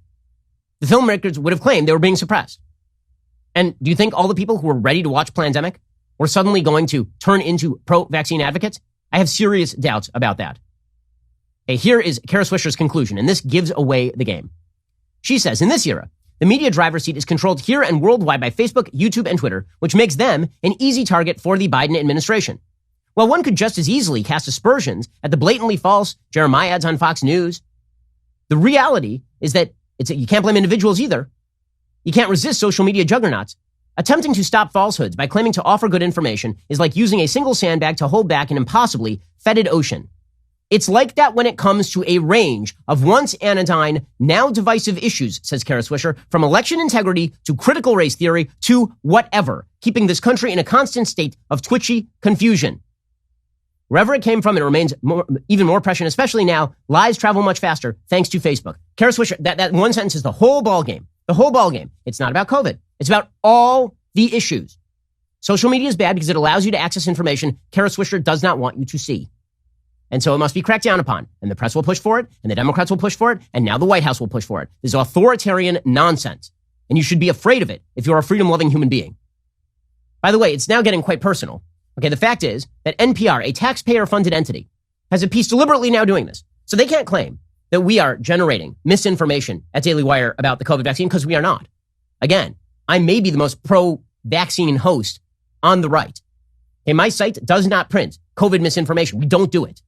The filmmakers would have claimed they were being suppressed. And do you think all the people who were ready to watch Plandemic were suddenly going to turn into pro-vaccine advocates? I have serious doubts about that. Okay, here is Kara Swisher's conclusion, and this gives away the game. She says, in this era, the media driver's seat is controlled here and worldwide by Facebook, YouTube, and Twitter, which makes them an easy target for the Biden administration. Well, one could just as easily cast aspersions at the blatantly false Jeremiah ads on Fox News. The reality is that you can't blame individuals either. You can't resist social media juggernauts. Attempting to stop falsehoods by claiming to offer good information is like using a single sandbag to hold back an impossibly fetid ocean. It's like that when it comes to a range of once anodyne, now divisive issues, says Kara Swisher, from election integrity to critical race theory to whatever, keeping this country in a constant state of twitchy confusion. Wherever it came from, it remains even more prescient, especially now. Lies travel much faster thanks to Facebook. Kara Swisher, that one sentence is the whole ball game. The whole ball game. It's not about COVID. It's about all the issues. Social media is bad because it allows you to access information Kara Swisher does not want you to see. And so it must be cracked down upon. And the press will push for it, and the Democrats will push for it, and now the White House will push for it. This is authoritarian nonsense. And you should be afraid of it if you're a freedom-loving human being. By the way, it's now getting quite personal. Okay, the fact is that NPR, a taxpayer-funded entity, has a piece deliberately now doing this. So they can't claim that we are generating misinformation at Daily Wire about the COVID vaccine, because we are not. Again, I may be the most pro-vaccine host on the right. Okay, my site does not print COVID misinformation. We don't do it.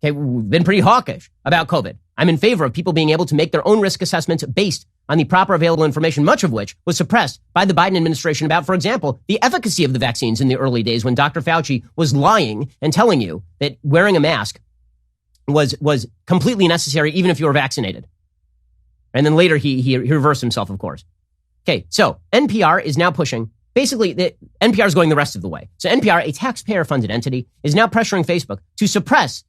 Okay, we've been pretty hawkish about COVID. I'm in favor of people being able to make their own risk assessments based on the proper available information, much of which was suppressed by the Biden administration about, for example, the efficacy of the vaccines in the early days when Dr. Fauci was lying and telling you that wearing a mask was completely necessary even if you were vaccinated. And then later he reversed himself, of course. Okay, so NPR is now pushing, basically, NPR is going the rest of the way. So NPR, a taxpayer-funded entity, is now pressuring Facebook to suppress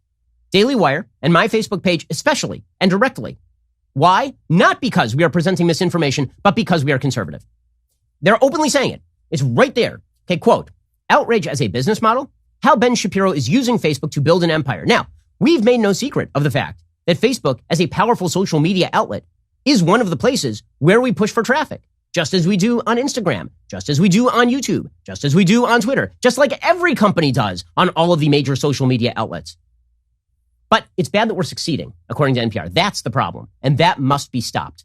Daily Wire and my Facebook page especially and directly. Why? Not because we are presenting misinformation, but because we are conservative. They're openly saying it. It's right there. Okay, quote, outrage as a business model, how Ben Shapiro is using Facebook to build an empire. Now, we've made no secret of the fact that Facebook, as a powerful social media outlet, is one of the places where we push for traffic, just as we do on Instagram, just as we do on YouTube, just as we do on Twitter, just like every company does on all of the major social media outlets. But it's bad that we're succeeding, according to NPR. That's the problem, and that must be stopped.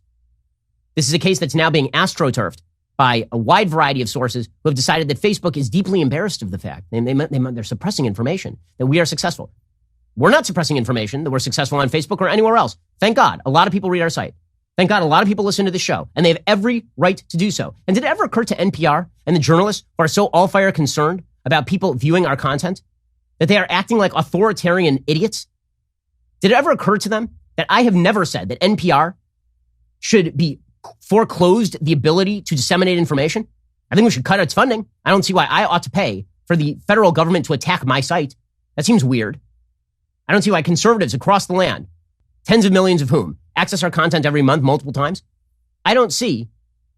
This is a case that's now being astroturfed by a wide variety of sources who have decided that Facebook is deeply embarrassed of the fact they're suppressing information, that we are successful. We're not suppressing information that we're successful on Facebook or anywhere else. Thank God, a lot of people read our site. Thank God, a lot of people listen to this show, and they have every right to do so. And did it ever occur to NPR and the journalists who are so all-fire concerned about people viewing our content that they are acting like authoritarian idiots? Did it ever occur to them that I have never said that NPR should be foreclosed the ability to disseminate information? I think we should cut its funding. I don't see why I ought to pay for the federal government to attack my site. That seems weird. I don't see why conservatives across the land, tens of millions of whom access our content every month multiple times, I don't see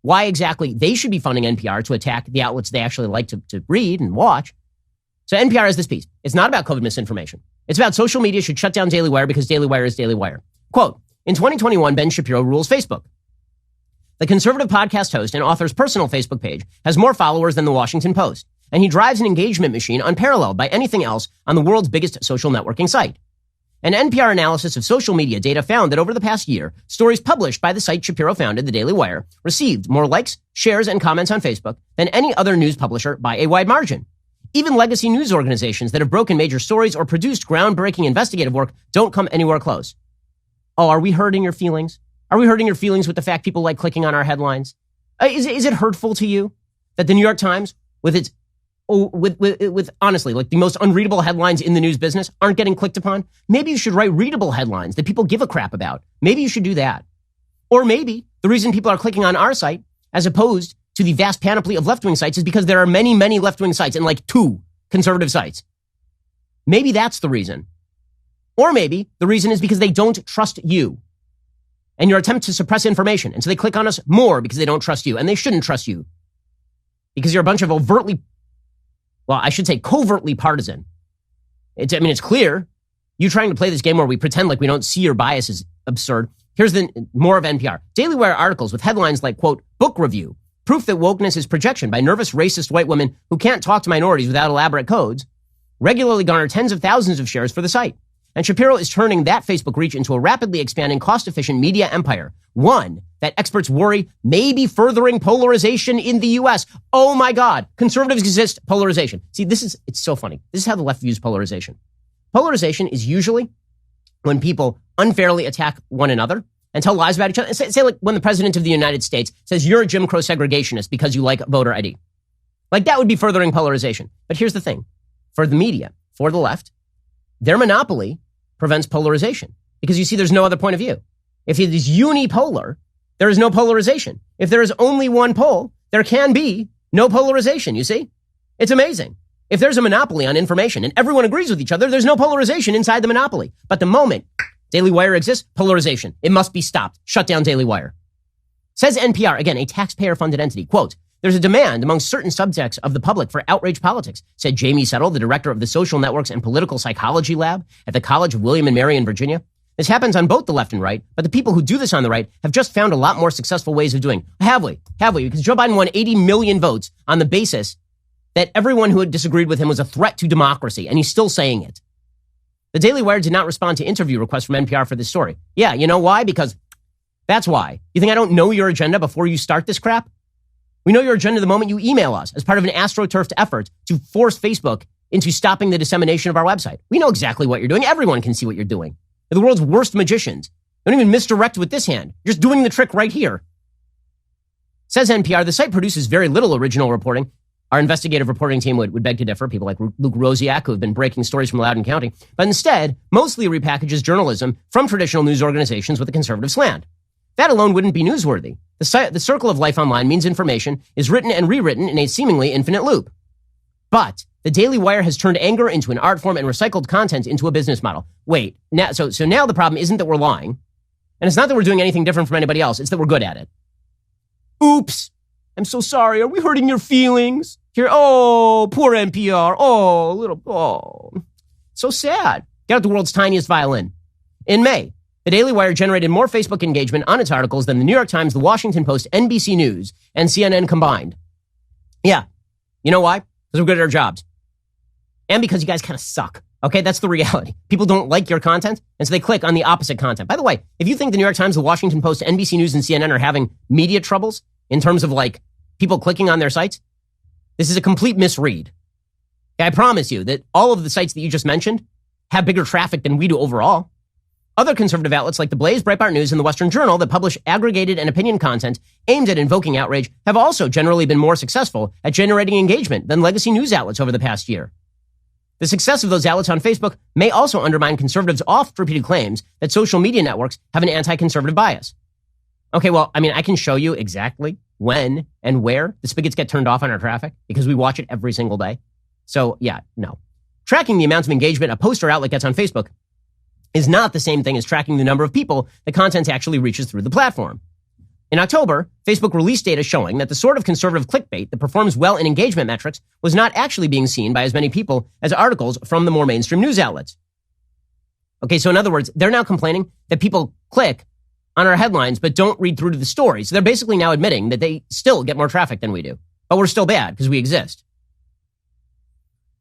why exactly they should be funding NPR to attack the outlets they actually like to read and watch. So NPR has this piece. It's not about COVID misinformation. It's about social media should shut down Daily Wire because Daily Wire is Daily Wire. Quote, in 2021, Ben Shapiro rules Facebook. The conservative podcast host and author's personal Facebook page has more followers than the Washington Post, and he drives an engagement machine unparalleled by anything else on the world's biggest social networking site. An NPR analysis of social media data found that over the past year, stories published by the site Shapiro founded, the Daily Wire, received more likes, shares, and comments on Facebook than any other news publisher by a wide margin. Even legacy news organizations that have broken major stories or produced groundbreaking investigative work don't come anywhere close. Oh, are we hurting your feelings? Are we hurting your feelings with the fact people like clicking on our headlines? Is it hurtful to you that the New York Times, with its with honestly, like the most unreadable headlines in the news business aren't getting clicked upon? Maybe you should write readable headlines that people give a crap about. Maybe you should do that. Or maybe the reason people are clicking on our site as opposed to the vast panoply of left-wing sites is because there are many, many left-wing sites and like 2 conservative sites. Maybe that's the reason. Or maybe the reason is because they don't trust you and your attempt to suppress information. And so they click on us more because they don't trust you, and they shouldn't trust you because you're a bunch of covertly partisan. It's clear. You trying to play this game where we pretend like we don't see your bias is absurd. Here's more of NPR. Daily Wire articles with headlines like, quote, book review, proof that wokeness is projection by nervous racist white women who can't talk to minorities without elaborate codes, regularly garner tens of thousands of shares for the site. And Shapiro is turning that Facebook reach into a rapidly expanding, cost-efficient media empire, one that experts worry may be furthering polarization in the U.S. Oh my God, conservatives resist polarization. See, it's so funny. This is how the left views polarization. Polarization is usually when people unfairly attack one another and tell lies about each other. Say like when the president of the United States says you're a Jim Crow segregationist because you like voter ID. Like that would be furthering polarization. But here's the thing. For the media, for the left, their monopoly prevents polarization because you see there's no other point of view. If it is unipolar, there is no polarization. If there is only one pole, there can be no polarization, you see? It's amazing. If there's a monopoly on information and everyone agrees with each other, there's no polarization inside the monopoly. But the moment Daily Wire exists, polarization. It must be stopped. Shut down Daily Wire. Says NPR, again, a taxpayer-funded entity, quote, there's a demand among certain subjects of the public for outrage politics, said Jamie Settle, the director of the Social Networks and Political Psychology Lab at the College of William and Mary in Virginia. This happens on both the left and right, but the people who do this on the right have just found a lot more successful ways of doing it. Have we? Because Joe Biden won 80 million votes on the basis that everyone who had disagreed with him was a threat to democracy, and he's still saying it. The Daily Wire did not respond to interview requests from NPR for this story. Yeah, you know why? Because that's why. You think I don't know your agenda before you start this crap? We know your agenda the moment you email us as part of an astroturfed effort to force Facebook into stopping the dissemination of our website. We know exactly what you're doing. Everyone can see what you're doing. You're the world's worst magicians. Don't even misdirect with this hand. You're just doing the trick right here. Says NPR, the site produces very little original reporting. Our investigative reporting team would beg to differ, people like Luke Rosiak, who have been breaking stories from Loudoun County, but instead mostly repackages journalism from traditional news organizations with a conservative slant. That alone wouldn't be newsworthy. The circle of life online means information is written and rewritten in a seemingly infinite loop. But the Daily Wire has turned anger into an art form and recycled content into a business model. Wait, now, so now the problem isn't that we're lying, and it's not that we're doing anything different from anybody else, it's that we're good at it. Oops. I'm so sorry. Are we hurting your feelings? Here, oh, poor NPR. So sad. Get out the world's tiniest violin. In May, the Daily Wire generated more Facebook engagement on its articles than the New York Times, the Washington Post, NBC News, and CNN combined. Yeah. You know why? Because we're good at our jobs. And because you guys kind of suck. Okay, that's the reality. People don't like your content, and so they click on the opposite content. By the way, if you think the New York Times, the Washington Post, NBC News, and CNN are having media troubles in terms of like people clicking on their sites, this is a complete misread. I promise you that all of the sites that you just mentioned have bigger traffic than we do overall. Other conservative outlets like The Blaze, Breitbart News, and The Western Journal that publish aggregated and opinion content aimed at invoking outrage have also generally been more successful at generating engagement than legacy news outlets over the past year. The success of those outlets on Facebook may also undermine conservatives' oft-repeated claims that social media networks have an anti-conservative bias. Okay, well, I mean, I can show you exactly when and where the spigots get turned off on our traffic because we watch it every single day. So, yeah, no. Tracking the amount of engagement a post or outlet gets on Facebook is not the same thing as tracking the number of people the content actually reaches through the platform. In October, Facebook released data showing that the sort of conservative clickbait that performs well in engagement metrics was not actually being seen by as many people as articles from the more mainstream news outlets. Okay, so in other words, they're now complaining that people click on our headlines but don't read through to the story. So they're basically now admitting that they still get more traffic than we do. But we're still bad because we exist.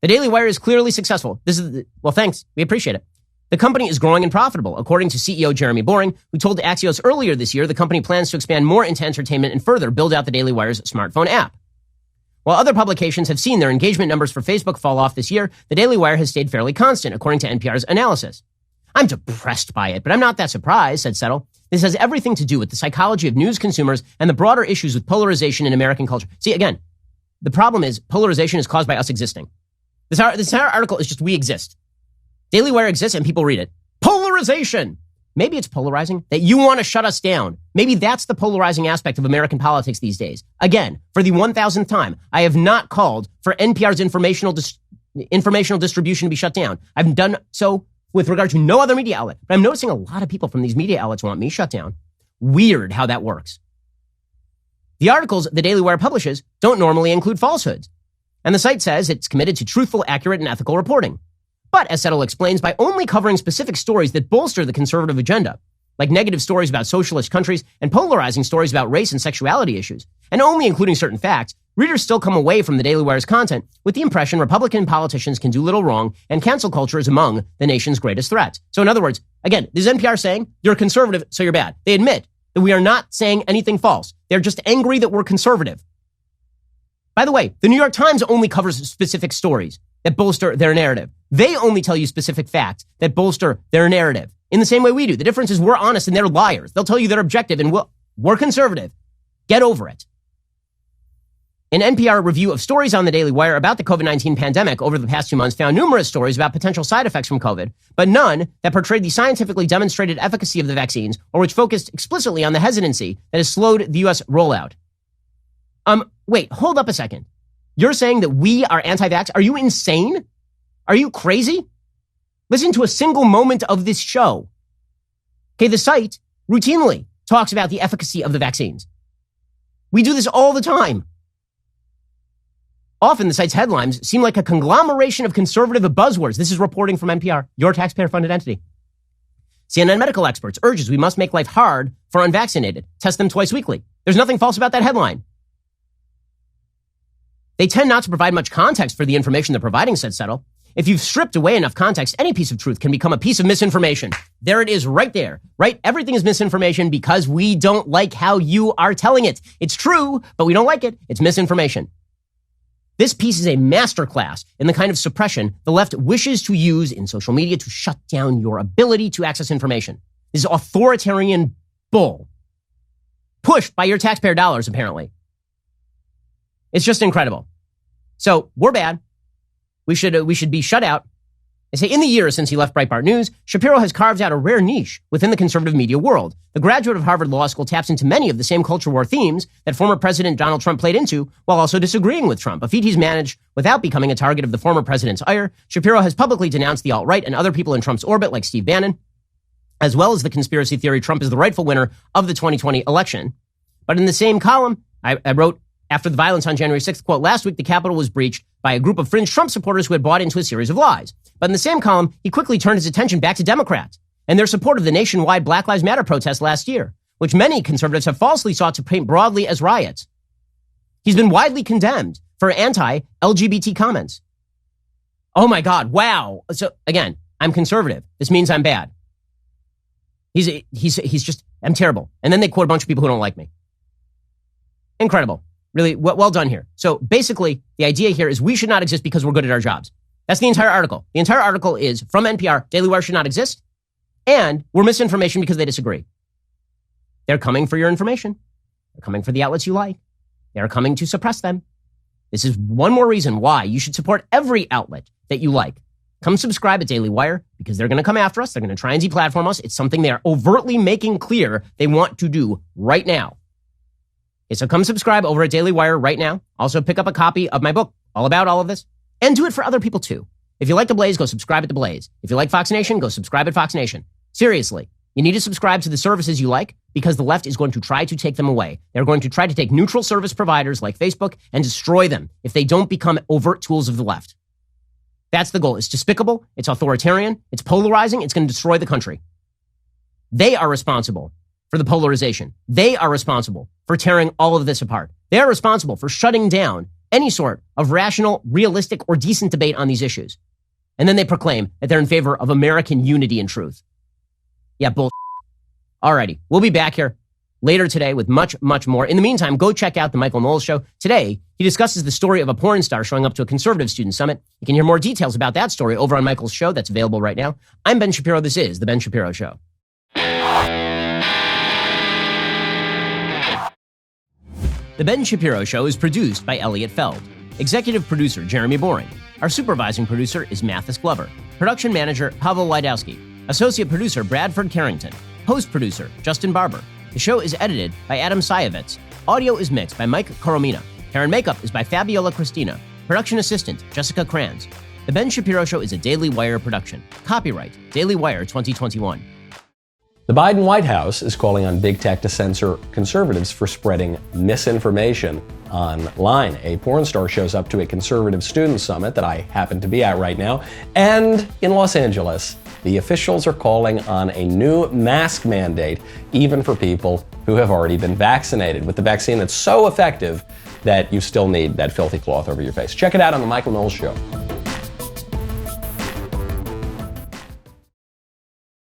The Daily Wire is clearly successful. Well, thanks. We appreciate it. The company is growing and profitable, according to CEO Jeremy Boring, who told Axios earlier this year the company plans to expand more into entertainment and further build out the Daily Wire's smartphone app. While other publications have seen their engagement numbers for Facebook fall off this year, the Daily Wire has stayed fairly constant, according to NPR's analysis. I'm depressed by it, but I'm not that surprised, said Settle. This has everything to do with the psychology of news consumers and the broader issues with polarization in American culture. See, again, the problem is polarization is caused by us existing. This entire article is just we exist. Daily Wire exists and people read it. Polarization! Maybe it's polarizing that you want to shut us down. Maybe that's the polarizing aspect of American politics these days. Again, for the 1,000th time, I have not called for NPR's informational distribution to be shut down. I've done so with regard to no other media outlet. But I'm noticing a lot of people from these media outlets want me shut down. Weird how that works. The articles the Daily Wire publishes don't normally include falsehoods. And the site says it's committed to truthful, accurate, and ethical reporting. But, as Settle explains, by only covering specific stories that bolster the conservative agenda, like negative stories about socialist countries and polarizing stories about race and sexuality issues, and only including certain facts, readers still come away from the Daily Wire's content with the impression Republican politicians can do little wrong and cancel culture is among the nation's greatest threats. So in other words, again, this is NPR saying you're conservative, so you're bad. They admit that we are not saying anything false. They're just angry that we're conservative. By the way, the New York Times only covers specific stories that bolster their narrative. They only tell you specific facts that bolster their narrative in the same way we do. The difference is we're honest and they're liars. They'll tell you they're objective and we're conservative. Get over it. An NPR review of stories on the Daily Wire about the COVID-19 pandemic over the past 2 months found numerous stories about potential side effects from COVID, but none that portrayed the scientifically demonstrated efficacy of the vaccines or which focused explicitly on the hesitancy that has slowed the U.S. rollout. Wait, hold up a second. You're saying that we are anti-vax? Are you insane? Are you crazy? Listen to a single moment of this show. Okay, the site routinely talks about the efficacy of the vaccines. We do this all the time. Often the site's headlines seem like a conglomeration of conservative buzzwords. This is reporting from NPR, your taxpayer-funded entity. CNN medical experts urges we must make life hard for unvaccinated. Test them twice weekly. There's nothing false about that headline. They tend not to provide much context for the information they're providing, said Settle. If you've stripped away enough context, any piece of truth can become a piece of misinformation. There it is right there, right? Everything is misinformation because we don't like how you are telling it. It's true, but we don't like it. It's misinformation. This piece is a masterclass in the kind of suppression the left wishes to use in social media to shut down your ability to access information. This is authoritarian bull. Pushed by your taxpayer dollars, apparently. It's just incredible. So we're bad. We should be shut out. They say in the years since he left Breitbart News, Shapiro has carved out a rare niche within the conservative media world. The graduate of Harvard Law School taps into many of the same culture war themes that former President Donald Trump played into while also disagreeing with Trump, a feat he's managed without becoming a target of the former president's ire. Shapiro has publicly denounced the alt-right and other people in Trump's orbit like Steve Bannon, as well as the conspiracy theory Trump is the rightful winner of the 2020 election. But in the same column, I wrote, after the violence on January 6th. Quote, last week, the Capitol was breached by a group of fringe Trump supporters who had bought into a series of lies. But in the same column, he quickly turned his attention back to Democrats and their support of the nationwide Black Lives Matter protests last year, which many conservatives have falsely sought to paint broadly as riots. He's been widely condemned for anti-LGBT comments. Oh my God, wow. So again, I'm conservative. This means I'm bad. I'm terrible. And then they quote a bunch of people who don't like me. Incredible. Really well done here. So basically, the idea here is we should not exist because we're good at our jobs. That's the entire article. The entire article is from NPR, Daily Wire should not exist, and we're misinformation because they disagree. They're coming for your information. They're coming for the outlets you like. They're coming to suppress them. This is one more reason why you should support every outlet that you like. Come subscribe at Daily Wire because they're going to come after us. They're going to try and deplatform us. It's something they are overtly making clear they want to do right now. Okay, so come subscribe over at Daily Wire right now. Also pick up a copy of my book all about all of this and do it for other people too. If you like The Blaze, go subscribe at The Blaze. If you like Vaccination, go subscribe at Vaccination. Seriously, you need to subscribe to the services you like because the left is going to try to take them away. They're going to try to take neutral service providers like Facebook and destroy them if they don't become overt tools of the left. That's the goal. It's despicable. It's authoritarian. It's polarizing. It's going to destroy the country. They are responsible for the polarization. They are responsible for tearing all of this apart. They are responsible for shutting down any sort of rational, realistic, or decent debate on these issues. And then they proclaim that they're in favor of American unity and truth. Yeah, bull. Alrighty. We'll be back here later today with much, much more. In the meantime, go check out The Michael Knowles Show. Today, he discusses the story of a porn star showing up to a conservative student summit. You can hear more details about that story over on Michael's show that's available right now. I'm Ben Shapiro. This is The Ben Shapiro Show. The Ben Shapiro Show is produced by Elliot Feld. Executive producer, Jeremy Boring. Our supervising producer is Mathis Glover. Production manager, Pavel Wydowski. Associate producer, Bradford Carrington. Host producer, Justin Barber. The show is edited by Adam Sayevitz. Audio is mixed by Mike Coromina. Hair and makeup is by Fabiola Cristina. Production assistant, Jessica Kranz. The Ben Shapiro Show is a Daily Wire production. Copyright, Daily Wire 2021. The Biden White House is calling on big tech to censor conservatives for spreading misinformation online. A porn star shows up to a conservative student summit that I happen to be at right now. And in Los Angeles, the officials are calling on a new mask mandate, even for people who have already been vaccinated with the vaccine that's so effective that you still need that filthy cloth over your face. Check it out on The Michael Knowles Show.